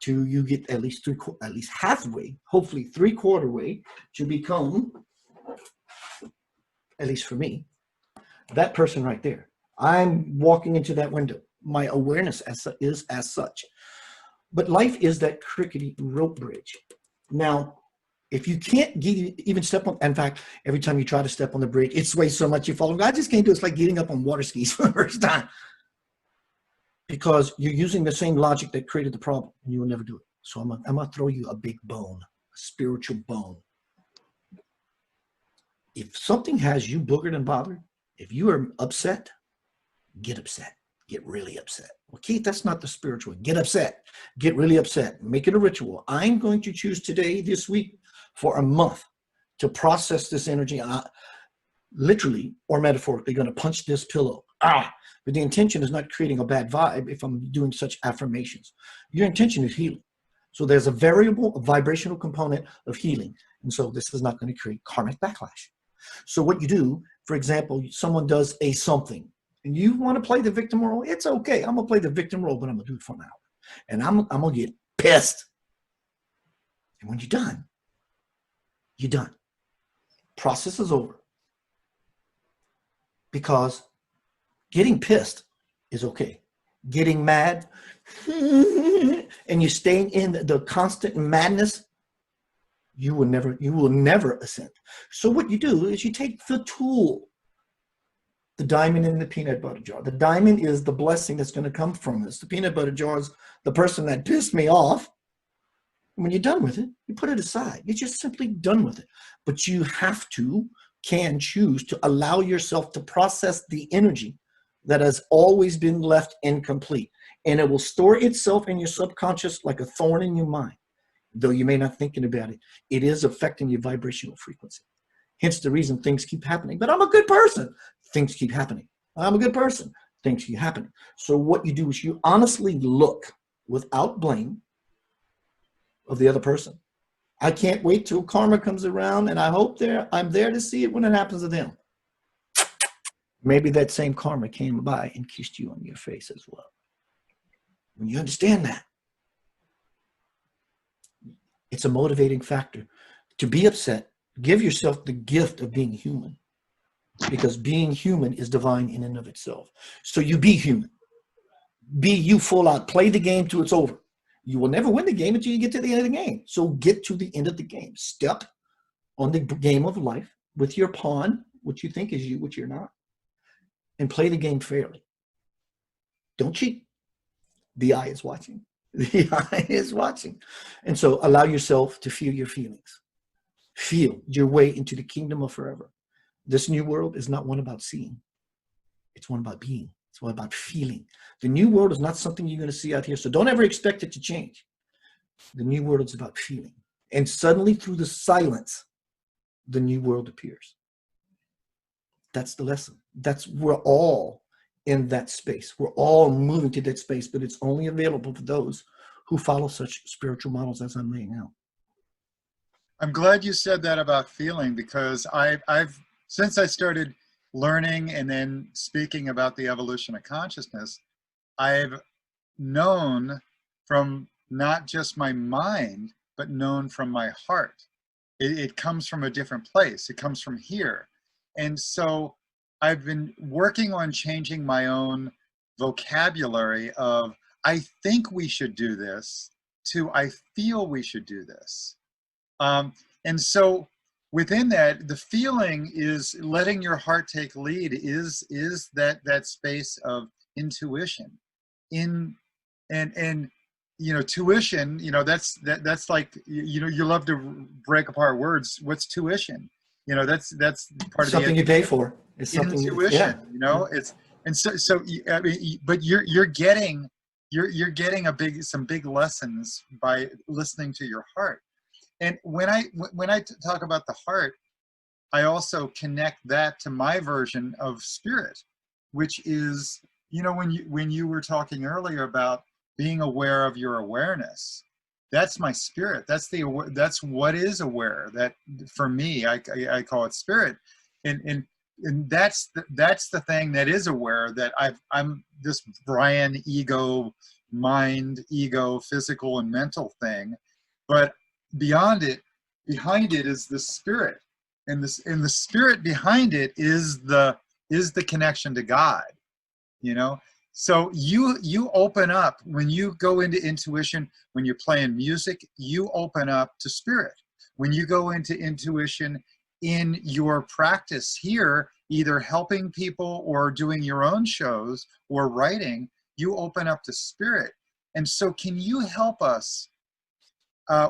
to you get at least halfway, hopefully 3/4 way to become, at least for me, that person right there. I'm walking into that window. My awareness is as such. But life is that crickety rope bridge. Now, if you can't even step on, in fact, every time you try to step on the bridge, it sways so much you fall. I just can't do it. It's like getting up on water skis for the first time. Because you're using the same logic that created the problem, and you will never do it. So I'm gonna throw you a big bone, a spiritual bone. If something has you boogered and bothered, if you are upset, get upset. Get really upset. Well, Keith, that's not the spiritual. Get upset. Get really upset. Make it a ritual. I'm going to choose today, this week, for a month to process this energy. Literally or metaphorically going to punch this pillow. But the intention is not creating a bad vibe if I'm doing such affirmations. Your intention is healing. So there's a vibrational component of healing. And so this is not going to create karmic backlash. So what you do, for example, someone does something and you want to play the victim role. It's okay. I'm going to play the victim role, but I'm going to do it for an hour. And I'm going to get pissed. And when you're done, you're done. Process is over. because getting pissed is okay. Getting mad and you staying in the constant madness, you will never ascend. So what you do is you take the tool, the diamond in the peanut butter jar. The diamond is the blessing that's going to come from this. The peanut butter jar is the person that pissed me off. When you're done with it, you put it aside. You're just simply done with it. But you can choose to allow yourself to process the energy that has always been left incomplete. And it will store itself in your subconscious like a thorn in your mind. Though you may not thinking about it, it is affecting your vibrational frequency. Hence the reason things keep happening. But I'm a good person. Things keep happening. I'm a good person. Things keep happening. So what you do is you honestly look without blame of the other person. I can't wait till karma comes around, and I hope I'm there to see it when it happens to them. Maybe that same karma came by and kissed you on your face as well. When you understand that, it's a motivating factor. To be upset, give yourself the gift of being human, because being human is divine in and of itself. So you be human. Be you full out. Play the game till it's over. You will never win the game until you get to the end of the game. So get to the end of the game. Step on the game of life with your pawn, which you think is you, which you're not, and play the game fairly. Don't cheat. The eye is watching. The eye is watching. And so allow yourself to feel your feelings. Feel your way into the kingdom of forever. This new world is not one about seeing. It's one about being. It's one about feeling. The new world is not something you're going to see out here. So don't ever expect it to change. The new world is about feeling. And suddenly through the silence, the new world appears. That's the lesson. We're all in that space. We're all moving to that space, but it's only available for those who follow such spiritual models as I'm laying out. I'm glad you said that about feeling, because I've since I started learning and then speaking about the evolution of consciousness, I've known from not just my mind, but known from my heart. It comes from a different place. It comes from here. And so I've been working on changing my own vocabulary of, I think we should do this, to I feel we should do this. And so within that, the feeling is letting your heart take lead, is that space of intuition. And you know, tuition, you know, that's like, you know, you love to break apart words. What's tuition? You know, that's part of something you pay for. It's something, intuition. Yeah. You know, it's, and so I mean, but you're getting some big lessons by listening to your heart. And when I talk about the heart, I also connect that to my version of spirit, which is, you know, when you were talking earlier about being aware of your awareness, that's my spirit. That's what is aware. That for me, I call it spirit, and that's the thing that is aware. That I'm this Brian ego, mind, ego, physical and mental thing, but behind it is the spirit, and the spirit behind it is the connection to God, you know. So you open up when you go into intuition. When you're playing music, you open up to spirit. When you go into intuition in your practice here, either helping people or doing your own shows or writing, you open up to spirit. And so can you help us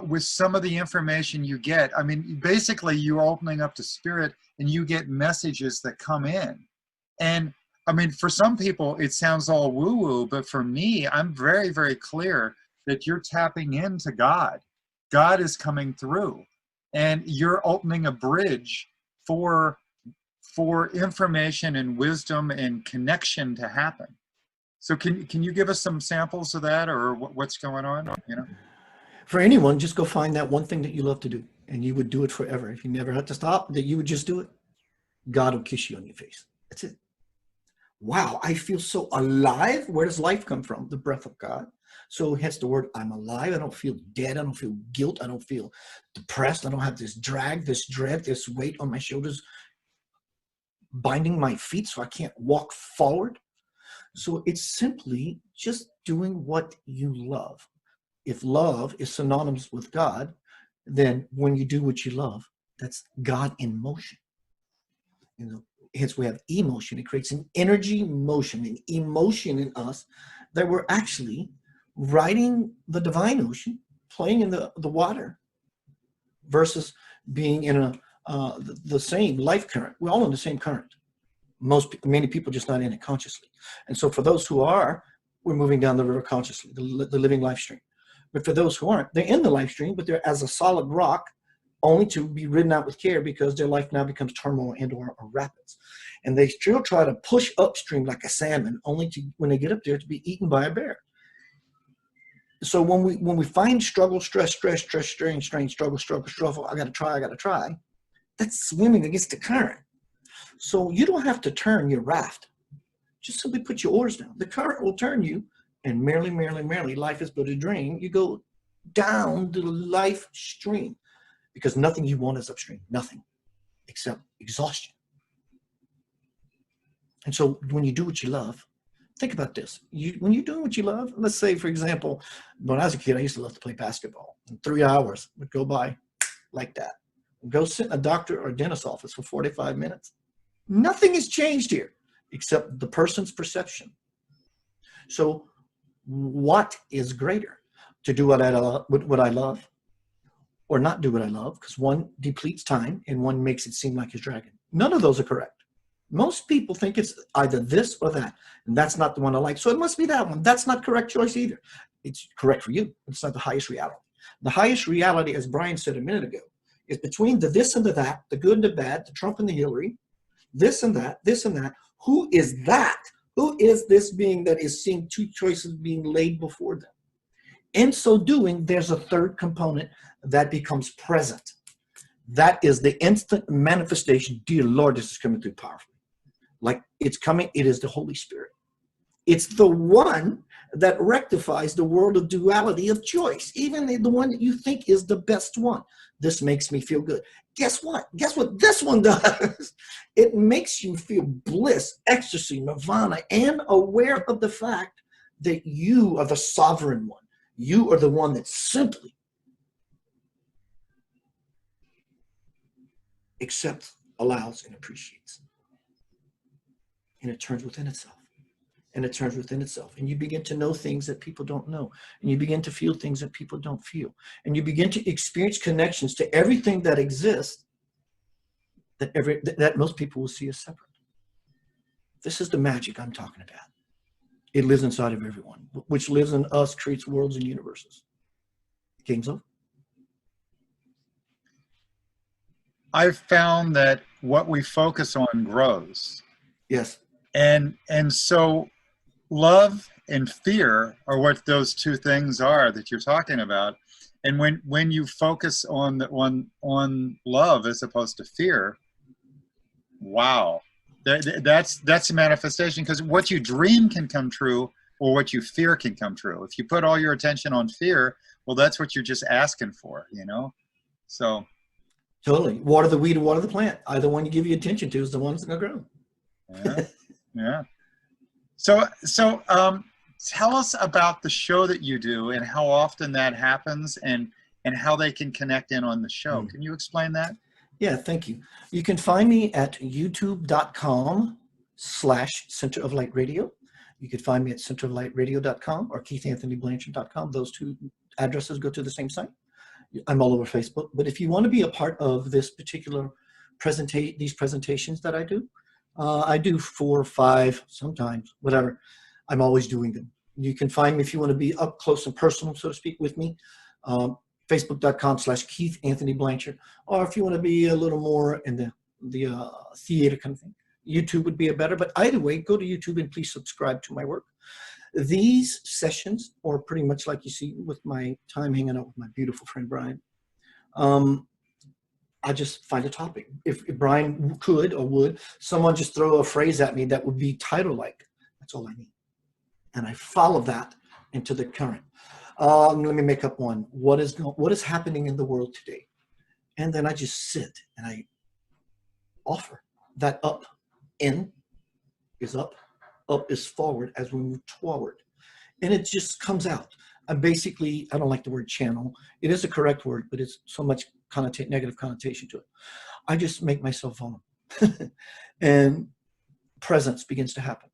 with some of the information you get? I mean, basically you're opening up to spirit and you get messages that come in. And I mean, for some people it sounds all woo-woo, but for me, I'm very, very clear that you're tapping into God. God is coming through, and you're opening a bridge for information and wisdom and connection to happen. So can you give us some samples of that, or what's going on, you know? For anyone, just go find that one thing that you love to do, and you would do it forever. If you never had to stop, that you would just do it. God will kiss you on your face. That's it. Wow, I feel so alive. Where does life come from? The breath of God. So hence the word, I'm alive. I don't feel dead. I don't feel guilt. I don't feel depressed. I don't have this drag, this dread, this weight on my shoulders. binding my feet so I can't walk forward. So it's simply just doing what you love. If love is synonymous with God, then when you do what you love, that's God in motion. You know, hence we have emotion. It creates an energy motion, an emotion in us that we're actually riding the divine ocean, playing in the water, versus being in the same life current. We're all in the same current. Many people just not in it consciously. And so for those who are, we're moving down the river consciously, the living life stream. But for those who aren't, they're in the life stream, but they're as a solid rock, only to be ridden out with care because their life now becomes turmoil and or rapids. And they still try to push upstream like a salmon, only to, when they get up there, to be eaten by a bear. So when we find struggle, stress, strain, struggle, I gotta try, that's swimming against the current. So you don't have to turn your raft. Just simply put your oars down. The current will turn you, and merrily, life is but a dream. You go down the life stream, because nothing you want is upstream, nothing except exhaustion. And so when you do what you love, think about this. When you're doing what you love, let's say, for example, when I was a kid, I used to love to play basketball. And 3 hours would go by like that. Go sit in a doctor or dentist office for 45 minutes. Nothing has changed here except the person's perception. So what is greater? To do what I love, or not do what I love? Because one depletes time and one makes it seem like it's dragging. None of those are correct. Most people think it's either this or that, and that's not the one I like, so it must be that one. That's not correct choice either. It's correct for you. It's not the highest reality. The highest reality, as Brian said a minute ago, is between the this and the that, the good and the bad, the Trump and the Hillary, this and that, this and that. Who is that? Who is this being that is seeing two choices being laid before them? In so doing, there's a third component that becomes present. That is the instant manifestation. Dear Lord, this is coming through powerfully. Like it's coming, it is the Holy Spirit. It's the one that rectifies the world of duality of choice, even the one that you think is the best one. This makes me feel good. Guess what? Guess what this one does? It makes you feel bliss, ecstasy, nirvana, and aware of the fact that you are the sovereign one. You are the one that simply accepts, allows, and appreciates. And it turns within itself. And it turns within itself. And you begin to know things that people don't know. And you begin to feel things that people don't feel. And you begin to experience connections to everything that exists that most people will see as separate. This is the magic I'm talking about. It lives inside of everyone. Which lives in us creates worlds and universes. Game's over. I've found that what we focus on grows. Yes. And so love and fear are what those two things are that you're talking about. And when you focus on love as opposed to fear, wow, that's a manifestation, because what you dream can come true, or what you fear can come true. If you put all your attention on fear, well, that's what you're just asking for, you know? So totally. Water the weed or water the plant. Either one you give your attention to is the one that's going to grow. Yeah. Yeah. So tell us about the show that you do and how often that happens, and how they can connect in on the show. Can you explain that? Yeah, thank you. You can find me at youtube.com/Center of Light Radio. You can find me at centeroflightradio.com or KeithAnthonyBlanchard.com. Those two addresses go to the same site. I'm all over Facebook. But if you want to be a part of this particular these presentations that I do 4 or 5, sometimes, whatever. I'm always doing them. You can find me if you want to be up close and personal, so to speak, with me. Facebook.com/KeithAnthonyBlanchard. Or if you want to be a little more in the theater kind of thing, YouTube would be a better. But either way, go to YouTube and please subscribe to my work. These sessions are pretty much like you see with my time hanging out with my beautiful friend Brian. I just find a topic. If Brian could or would, someone just throw a phrase at me that would be title-like. That's all I need. And I follow that into the current. Let me make up one. What is happening in the world today? And then I just sit and I offer that up In is up is forward as we move forward. And it just comes out. I don't like the word channel. It is a correct word, but it's so much negative connotation to it. I just make myself vulnerable. And presence begins to happen.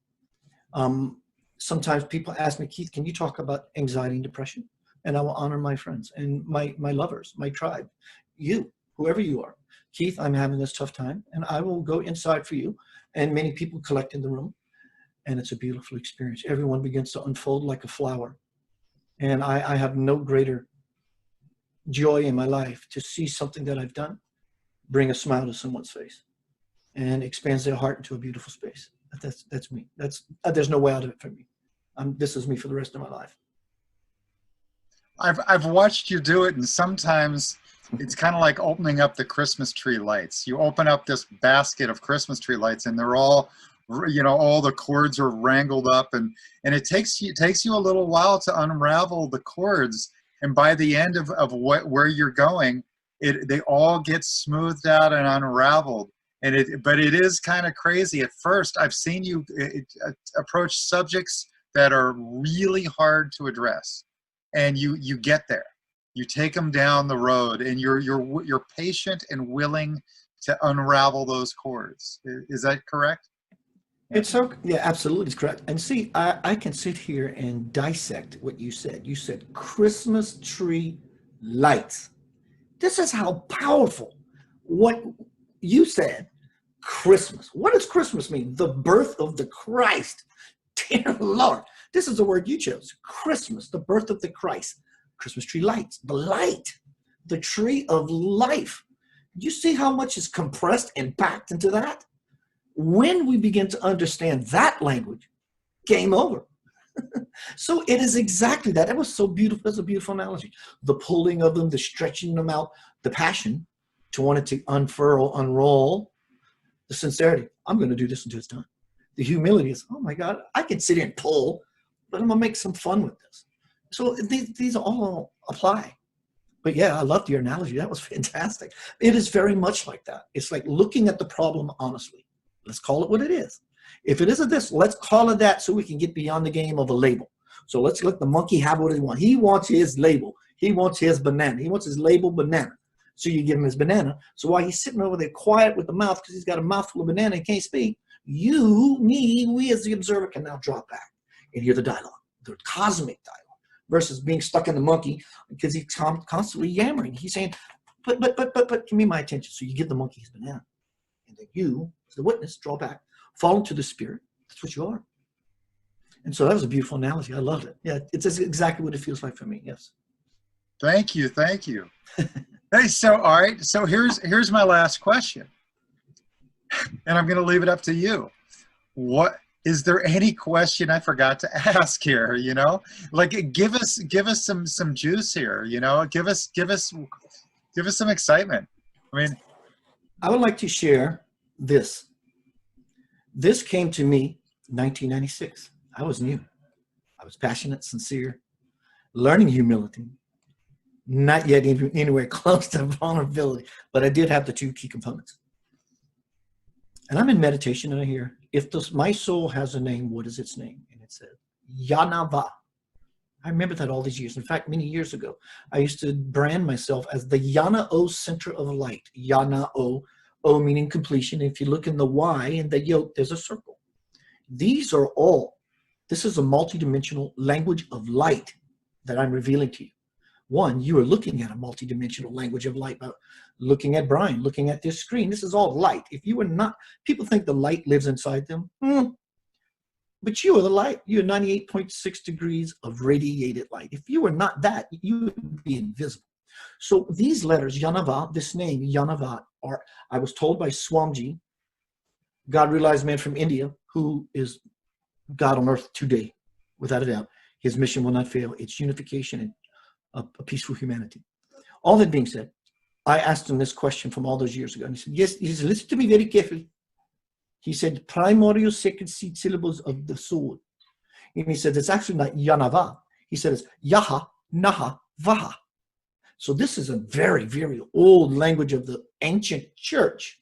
Sometimes people ask me, Keith, can you talk about anxiety and depression? And I will honor my friends and my lovers, my tribe, you, whoever you are. Keith, I'm having this tough time, and I will go inside for you. And many people collect in the room, and it's a beautiful experience. Everyone begins to unfold like a flower. And I have no greater joy in my life to see something that I've done bring a smile to someone's face and expands their heart into a beautiful space. That's me. There's no way out of it for me. This is me for the rest of my life. I've watched you do it, and sometimes it's kind of like opening up the Christmas tree lights. You open up this basket of Christmas tree lights, and they're all, all the cords are wrangled up, and it takes you a little while to unravel the cords. And by the end of where you're going, they all get smoothed out and unraveled. But it is kind of crazy at first. I've seen you approach subjects that are really hard to address, and you get there. You take them down the road, and you're patient and willing to unravel those cords. Is that correct? Yeah, absolutely, it's correct. And see, I can sit here and dissect what you said. You said Christmas tree lights. This is how powerful what you said. Christmas. What does Christmas mean? The birth of the Christ. Dear Lord, this is the word you chose. Christmas, the birth of the Christ. Christmas tree lights, the light, the tree of life. You see how much is compressed and packed into that? When we begin to understand that language, game over. So it is exactly that. It was so beautiful. That's a beautiful analogy. The pulling of them, the stretching them out, the passion to want it to unfurl, unroll, the sincerity. I'm going to do this until it's done. The humility is, oh my God, I can sit here and pull, but I'm going to make some fun with this. So these all apply. But yeah, I loved your analogy. That was fantastic. It is very much like that. It's like looking at the problem honestly. Let's call it what it is. If it isn't this, let's call it that so we can get beyond the game of a label. So let's let the monkey have what he wants. He wants his label. He wants his banana. He wants his label banana. So you give him his banana. So while he's sitting over there quiet with the mouth because he's got a mouthful of banana and can't speak, you, me, we as the observer can now drop back and hear the dialogue, the cosmic dialogue, versus being stuck in the monkey because he's constantly yammering. He's saying, but, give me my attention. So you give the monkey his banana. And then you, as the witness, draw back, fall into the spirit. That's what you are. And so that was a beautiful analogy. I loved it. Yeah, it's exactly what it feels like for me. Yes. Thank you. Thank you. Hey, so all right. So here's my last question, and I'm going to leave it up to you. What is there any question I forgot to ask here? You know, like give us some juice here. You know, give us some excitement. I mean, I would like to share this. This came to me in 1996. I was new. I was passionate, sincere, learning humility. Not yet anywhere close to vulnerability, but I did have the two key components. And I'm in meditation and I hear, my soul has a name, what is its name? And it said, Yanava. I remember that all these years. In fact, many years ago, I used to brand myself as the Yana-O center of light. Yana-O, O meaning completion. If you look in the Y in the yoke, there's a circle. This is a multidimensional language of light that I'm revealing to you. One, you are looking at a multidimensional language of light by looking at Brian, looking at this screen. This is all light. If you are not, people think the light lives inside them. But you are the light. You are 98.6 degrees of radiated light. If you were not that, you would be invisible. So these letters, Yanava, this name, Yanava, I was told by Swamiji, God realized man from India, who is God on earth today, without a doubt. His mission will not fail. It's unification and a peaceful humanity. All that being said, I asked him this question from all those years ago. And he said, yes, he said, listen to me very carefully. He said, primordial second seed syllables of the soul. And he said, it's actually not Yanava. He said, it's Yaha, Naha, Vaha. So this is a very, very old language of the ancient church.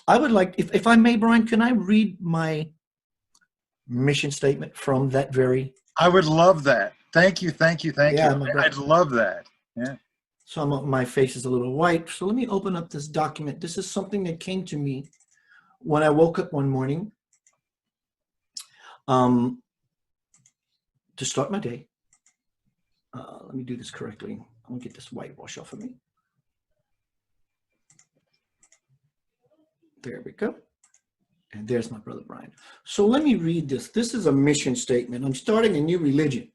I would like, if I may, Brian, can I read my mission statement from that very? I would love that. Thank you, thank you, thank Yeah, you. I'd love that. Yeah. So my face is a little white. So let me open up this document. This is something that came to me when I woke up one morning to start my day. Let me do this correctly. I'm gonna get this whitewash off of me. There we go. And there's my brother Brian. So let me read this. This is a mission statement. I'm starting a new religion.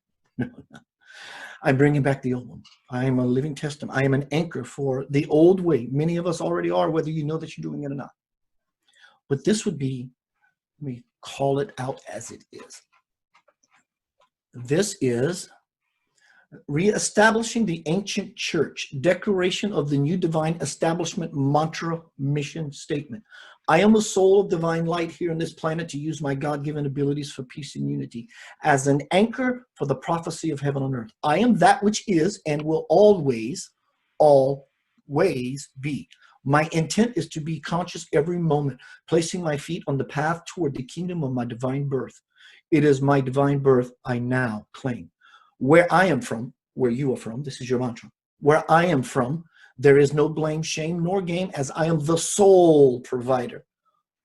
I'm bringing back the old one. I am a living testament. I am an anchor for the old way. Many of us already are, whether you know that you're doing it or not. But this would be, let me call it out as it is. This is reestablishing the ancient church, declaration of the new divine establishment mantra mission statement. I am a soul of divine light here on this planet to use my God-given abilities for peace and unity as an anchor for the prophecy of heaven on earth. I am that which is and will always be. My intent is to be conscious every moment, placing my feet on the path toward the kingdom of my divine birth. It is my divine birth I now claim. Where I am from, where you are from, this is your mantra. Where I am from, there is no blame, shame, nor game, as I am the sole provider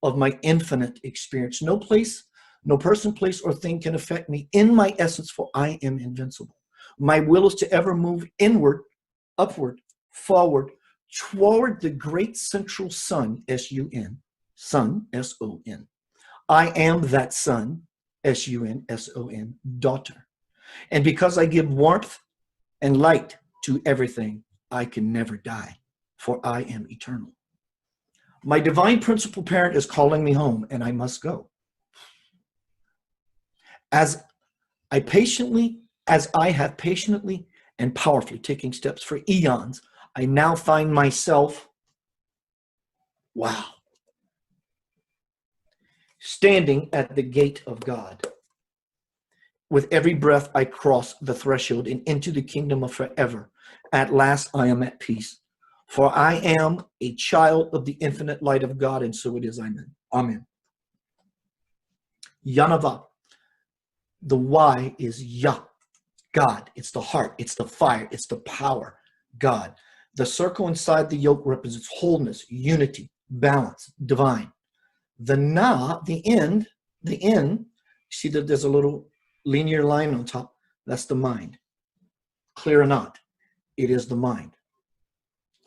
of my infinite experience. No place, no person, place, or thing can affect me in my essence, for I am invincible. My will is to ever move inward, upward, forward, toward the great central sun, S-U-N, sun, S-O-N. I am that sun, S-U-N, daughter. And because I give warmth and light to everything, I can never die, for I am eternal. My divine principal parent is calling me home, and I must go. As I have patiently and powerfully taken steps for eons, I now find myself, standing at the gate of God. With every breath, I cross the threshold and into the kingdom of forever. At last, I am at peace. For I am a child of the infinite light of God, and so it is. Amen. Amen. Yanava. The Y is Yah, God. It's the heart. It's the fire. It's the power, God. The circle inside the yoke represents wholeness, unity, balance, divine. The Na, the end, see that there's a little linear line on top. That's the mind. Clear or not, it is the mind.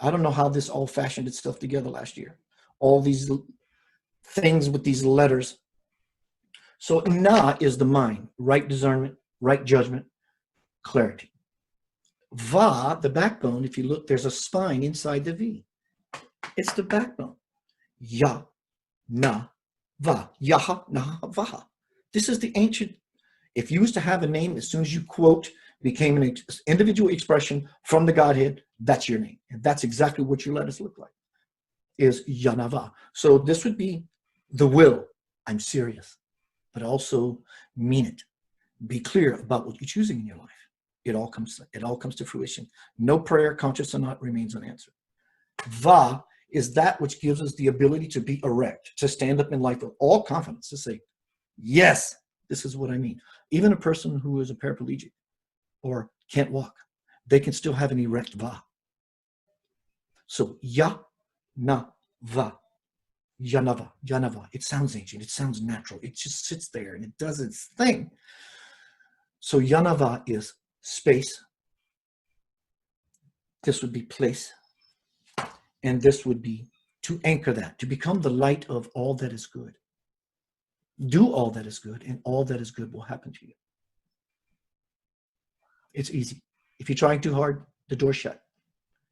I don't know how this all fashioned itself together last year. All these things with these letters. So Na is the mind, right discernment, right judgment, clarity. Va, the backbone, if you look, there's a spine inside the V. It's the backbone. Ya, na, va. Yaha, na, vaha. This is the ancient. If you used to have a name, as soon as you quote, became an individual expression from the Godhead, that's your name. And that's exactly what your letters look like, is Yanava. So this would be the will. I'm serious, but also mean it. Be clear about what you're choosing in your life. It all comes to fruition. No prayer, conscious or not, remains unanswered. Va is that which gives us the ability to be erect, to stand up in life with all confidence, to say, yes, this is what I mean. Even a person who is a paraplegic or can't walk, they can still have an erect va. So ya, na, va, yanava, yanava. It sounds ancient. It sounds natural. It just sits there and it does its thing. So yanava is space. This would be place. And this would be to anchor that, to become the light of all that is good. Do all that is good, and all that is good will happen to you. It's easy. If you're trying too hard, the door's shut.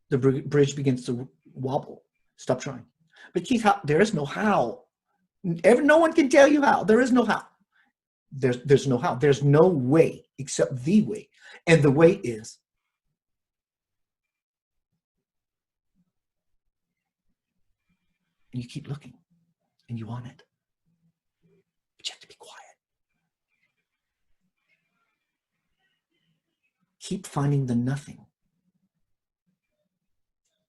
The bridge begins to wobble. Stop trying. But Keith, there is no how. No one can tell you how. There is no how. There's no how. There's no way except the way. And the way is you keep looking and you want it. But you have to be quiet. Keep finding the nothing.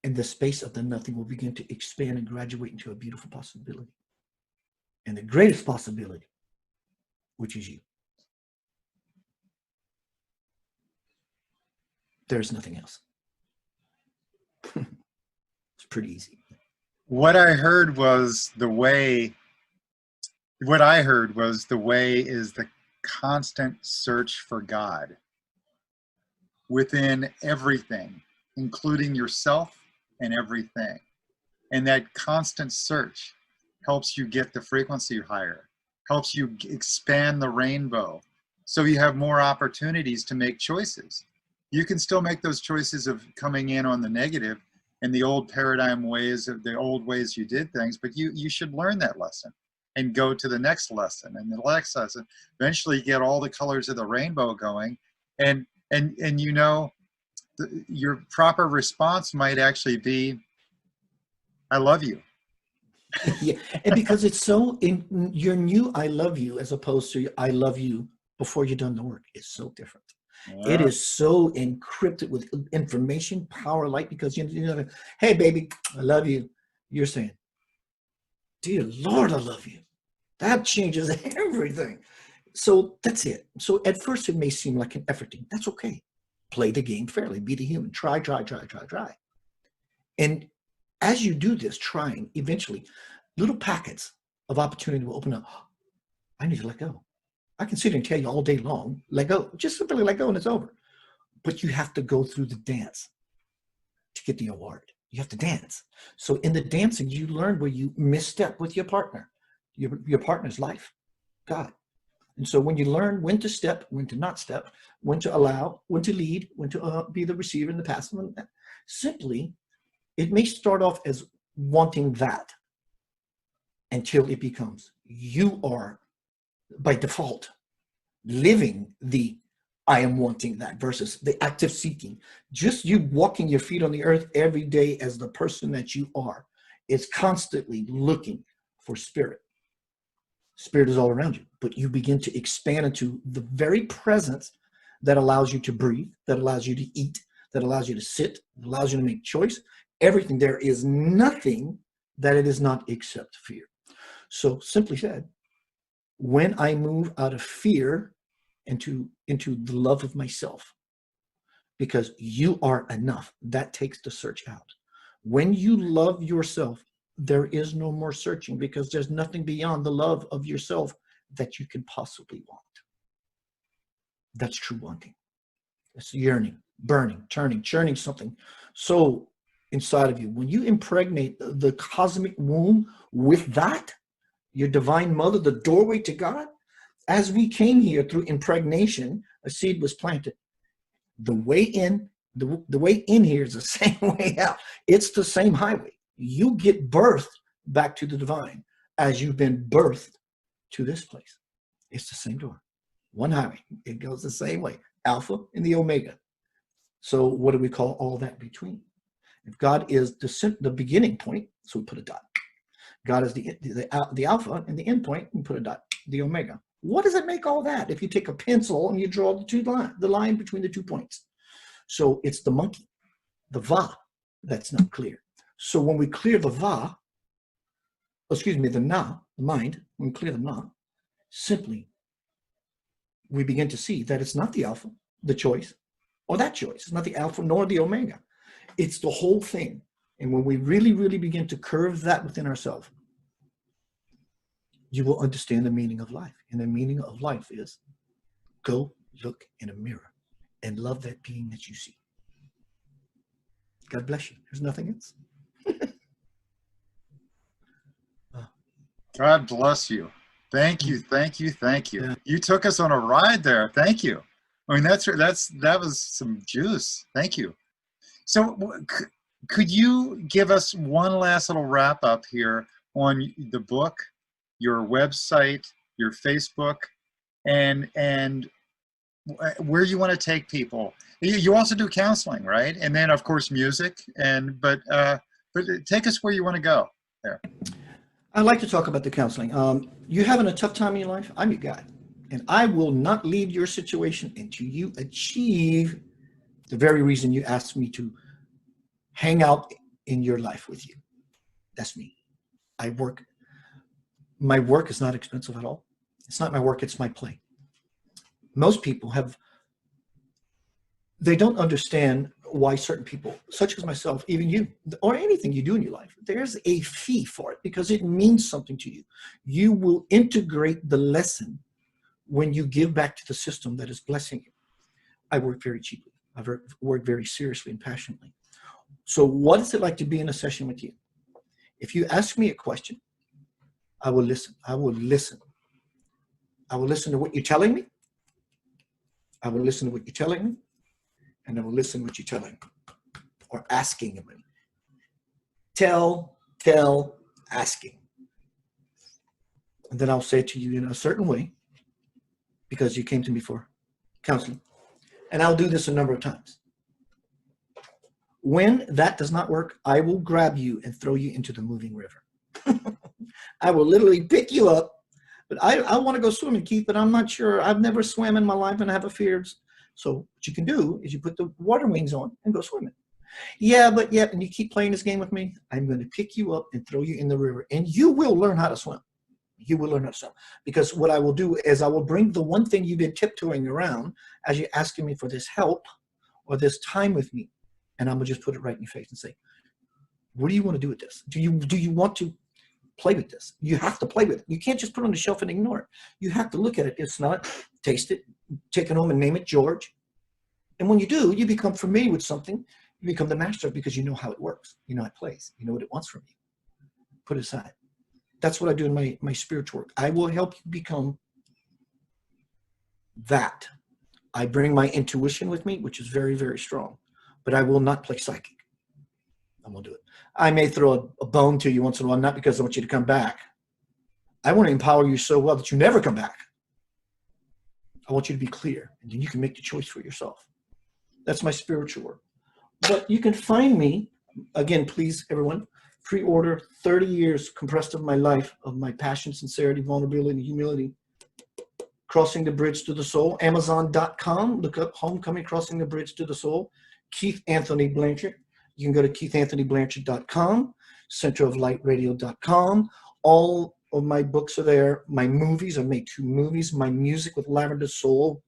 And the space of the nothing will begin to expand and graduate into a beautiful possibility. And the greatest possibility, which is you. There's nothing else. It's pretty easy. What I heard was the way is the constant search for God within everything, including yourself and everything. And that constant search helps you get the frequency higher, helps you expand the rainbow, so you have more opportunities to make choices. You can still make those choices of coming in on the negative and the old paradigm ways of the old ways you did things, but you should learn that lesson and go to the next lesson and the next lesson. Eventually get all the colors of the rainbow going, and you know, your proper response might actually be, I love you. Yeah, and because it's so in your new I love you as opposed to I love you before you've done the work is so different. Yeah. It is so encrypted with information, power, light, because you know, hey baby, I love you. You're saying, dear Lord, I love you. That changes everything. So that's it. So at first it may seem like an effort thing. That's okay. Play the game fairly. Be the human. Try. And as you do this, trying, eventually, little packets of opportunity will open up. I need to let go. I can sit here and tell you all day long, let go. Just simply let go and it's over. But you have to go through the dance to get the award. You have to dance. So in the dancing, you learn where you misstep with your partner, your partner's life, God. And so when you learn when to step, when to not step, when to allow, when to lead, when to be the receiver and the passive, simply, it may start off as wanting that until it becomes you are, by default, living the I am wanting that versus the active seeking. Just you walking your feet on the earth every day as the person that you are is constantly looking for spirit. Spirit is all around you, but you begin to expand into the very presence that allows you to breathe, that allows you to eat, that allows you to sit, that allows you to make choice. Everything. There is nothing that it is not except fear. So simply said, when I move out of fear into the love of myself, because you are enough, that takes the search out. When you love yourself, there is no more searching, because there's nothing beyond the love of yourself that you can possibly want. That's true wanting. It's yearning, burning, turning, churning something so inside of you. When you impregnate the cosmic womb with that, your divine mother, the doorway to God, as we came here through impregnation, a seed was planted. The way in, the way in here is the same way out. It's the same highway. You get birthed back to the divine as you've been birthed to this place. It's the same door. One highway. It goes the same way. Alpha and the Omega. So what do we call all that between? If God is the beginning point, so we put a dot. God is the alpha and the end point, and put a dot, the omega. What does it make all that if you take a pencil and you draw the line between the 2 points? So it's the monkey, the va, that's not clear. So when we clear the va, the na, the mind, when we clear the na, simply we begin to see that it's not the alpha, the choice, or that choice. It's not the alpha nor the omega. It's the whole thing. And when we really, really begin to curve that within ourselves, you will understand the meaning of life. And the meaning of life is go look in a mirror and love that being that you see. God bless you. There's nothing else. God bless you. Thank you. Yeah. You took us on a ride there. Thank you. I mean, that was some juice. Thank you. So could you give us one last little wrap up here on the book, your website, your Facebook, and where you want to take people? You also do counseling, right? And then of course music. But take us where you want to go there. I'd like to talk about the counseling. You having a tough time in your life? I'm your guy, and I will not leave your situation until you achieve the very reason you asked me to hang out in your life with you. That's me. My work is not expensive at all. It's not my work, it's my play. Most people they don't understand why certain people, such as myself, even you, or anything you do in your life, there's a fee for it because it means something to you. You will integrate the lesson when you give back to the system that is blessing you. I work very cheaply. I work very seriously and passionately. So what is it like to be in a session with you? If you ask me a question, I will listen. I will listen. I will listen to what you're telling me. I will listen to what you're telling me. And I will listen to what you're telling me or asking me. Tell, asking. And then I'll say it to you in a certain way because you came to me for counseling. And I'll do this a number of times. When that does not work, I will grab you and throw you into the moving river. I will literally pick you up. But I want to go swimming, Keith, but I'm not sure. I've never swam in my life and I have a fear. So what you can do is you put the water wings on and go swimming. Yeah, and you keep playing this game with me, I'm going to pick you up and throw you in the river. And you will learn how to swim. You will learn how to swim. Because what I will do is I will bring the one thing you've been tiptoeing around as you're asking me for this help or this time with me. And I'm going to just put it right in your face and say, what do you want to do with this? Do you want to play with this? You have to play with it. You can't just put it on the shelf and ignore it. You have to look at it. It's not, taste it, take it home and name it George. And when you do, you become familiar with something. You become the master because you know how it works. You know how it plays. You know what it wants from you. Put it aside. That's what I do in my spiritual work. I will help you become that. I bring my intuition with me, which is very, very strong. But I will not play psychic. I won't do it. I may throw a bone to you once in a while, not because I want you to come back. I want to empower you so well that you never come back. I want you to be clear, and then you can make the choice for yourself. That's my spiritual work. But you can find me, again, please, everyone, pre-order 30 years compressed of my life, of my passion, sincerity, vulnerability, and humility. Crossing the Bridge to the Soul, Amazon.com. Look up Homecoming, Crossing the Bridge to the Soul. Keith Anthony Blanchard. You can go to keithanthonyblanchard.com, centeroflightradio.com. All of my books are there. My movies, I made 2 movies. My music with Lavender Soul,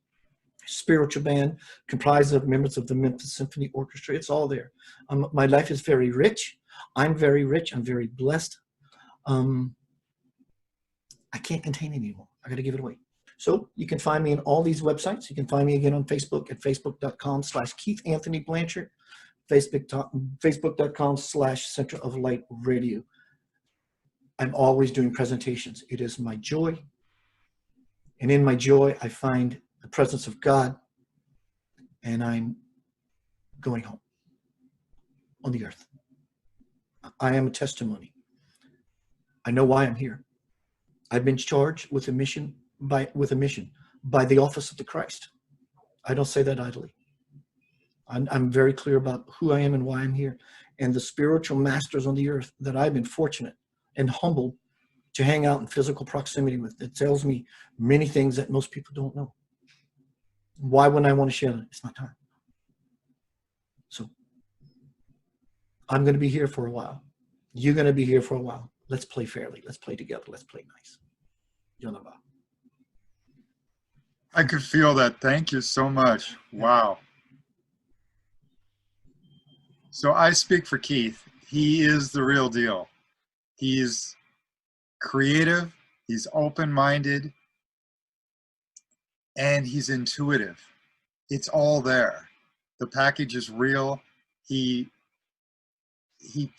spiritual band comprised of members of the Memphis Symphony Orchestra. It's all there. My life is very rich. I'm very rich. I'm very blessed. I can't contain it anymore. I got to give it away. So you can find me in all these websites. You can find me again on Facebook at facebook.com/Keith Anthony Blanchard, facebook.com/Center of Light Radio. I'm always doing presentations. It is my joy. And in my joy, I find the presence of God, and I'm going home on the earth. I am a testimony. I know why I'm here. I've been charged with a mission by the office of the Christ. I don't say that idly. I'm very clear about who I am and why I'm here. And the spiritual masters on the earth that I've been fortunate and humbled to hang out in physical proximity with, it tells me many things that most people don't know. Why wouldn't I want to share that? It's not time. So I'm going to be here for a while. You're going to be here for a while. Let's play fairly. Let's play together. Let's play nice. Yonaba. I could feel that. Thank you so much. Wow. So I speak for Keith. He is the real deal. He's creative. He's open-minded. And he's intuitive. It's all there. The package is real. He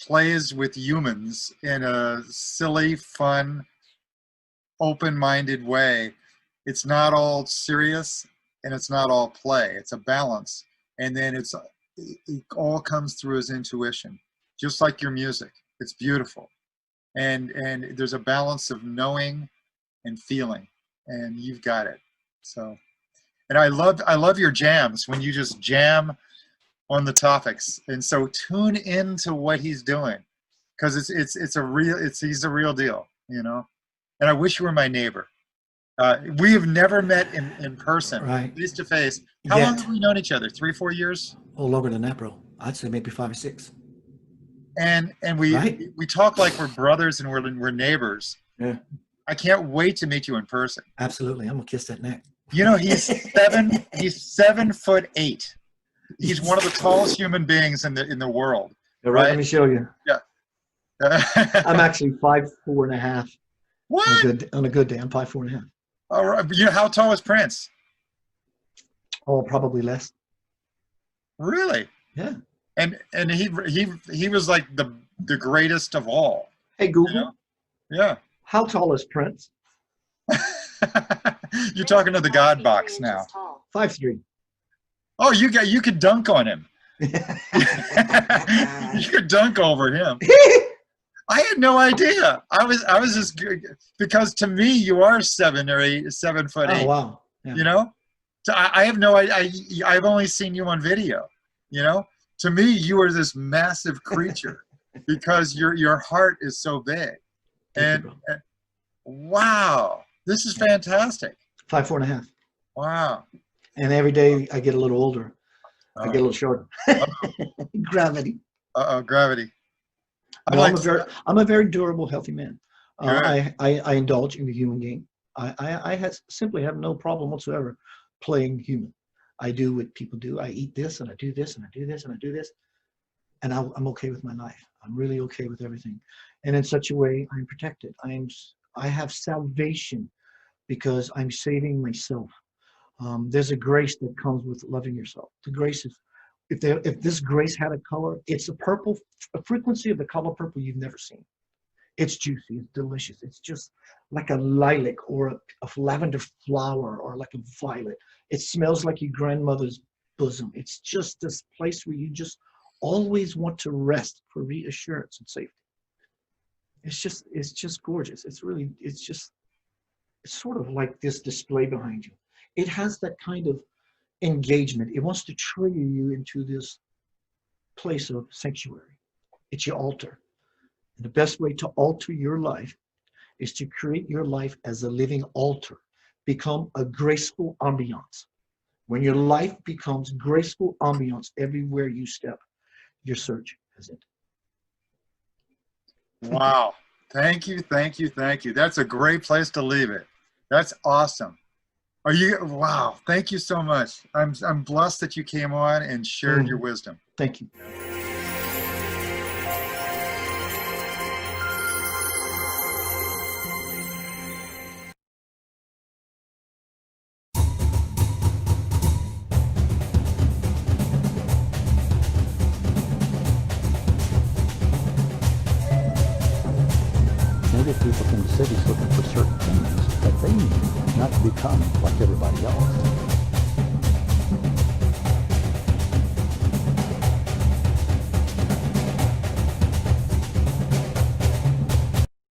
plays with humans in a silly, fun, open-minded way. It's not all serious and it's not all play. It's a balance. And then it all comes through his intuition, just like your music. It's beautiful. And there's a balance of knowing and feeling, and you've got it. So, and I love your jams when you just jam on the topics. And so tune into what he's doing, because he's a real deal, you know. And I wish you were my neighbor. We have never met in person, right, face to face. How long have we known each other? 3-4 years? Oh, longer than that, bro. I'd say maybe 5 or 6. and Right. we talk like we're brothers and we're neighbors. Yeah. I can't wait to meet you in person. Absolutely. I'm gonna kiss that neck. You know, he's 7'8". He's one of the tallest human beings in the world. All right, let me show you. Yeah. I'm actually 5'4.5". What? On a good day, I'm 5'4.5". All right. You know, how tall is Prince? Oh, probably less. Really? Yeah. And he was like the greatest of all. Hey Google. You know? Yeah. How tall is Prince? You're talking to the God box now. 5'3". Oh, you could dunk on him. You could dunk over him. I had no idea. I was just, because to me you are 7 or 8, 7'8". Oh wow. Yeah. You know, so I have no idea. I've only seen you on video. You know, to me you are this massive creature because your heart is so big. And wow, this is fantastic. 5'4.5". Wow. And every day I get a little older. I get a little shorter. Gravity. Gravity. I'm a very durable, healthy man. Good. I indulge in the human game. I simply have no problem whatsoever playing human. I do what people do. I eat this and I do this and I do this and I do this. And I'm okay with my life. I'm really okay with everything. And in such a way, I'm protected. I have salvation because I'm saving myself. There's a grace that comes with loving yourself. The grace is, if this grace had a color, it's a frequency of the color purple you've never seen. It's juicy, it's delicious. It's just like a lilac or a lavender flower or like a violet. It smells like your grandmother's bosom. It's just this place where you just always want to rest for reassurance and safety. It's just gorgeous. It's sort of like this display behind you. It has that kind of engagement. It wants to trigger you into this place of sanctuary. It's your altar. And the best way to alter your life is to create your life as a living altar. Become a graceful ambiance. When your life becomes graceful ambiance everywhere you step, your search has ended. Wow. Thank you. That's a great place to leave it. That's awesome. Wow. Thank you so much. I'm blessed that you came on and shared your wisdom. Thank you. Maybe people from the cities looking for certain things that they need, not to become like everybody else.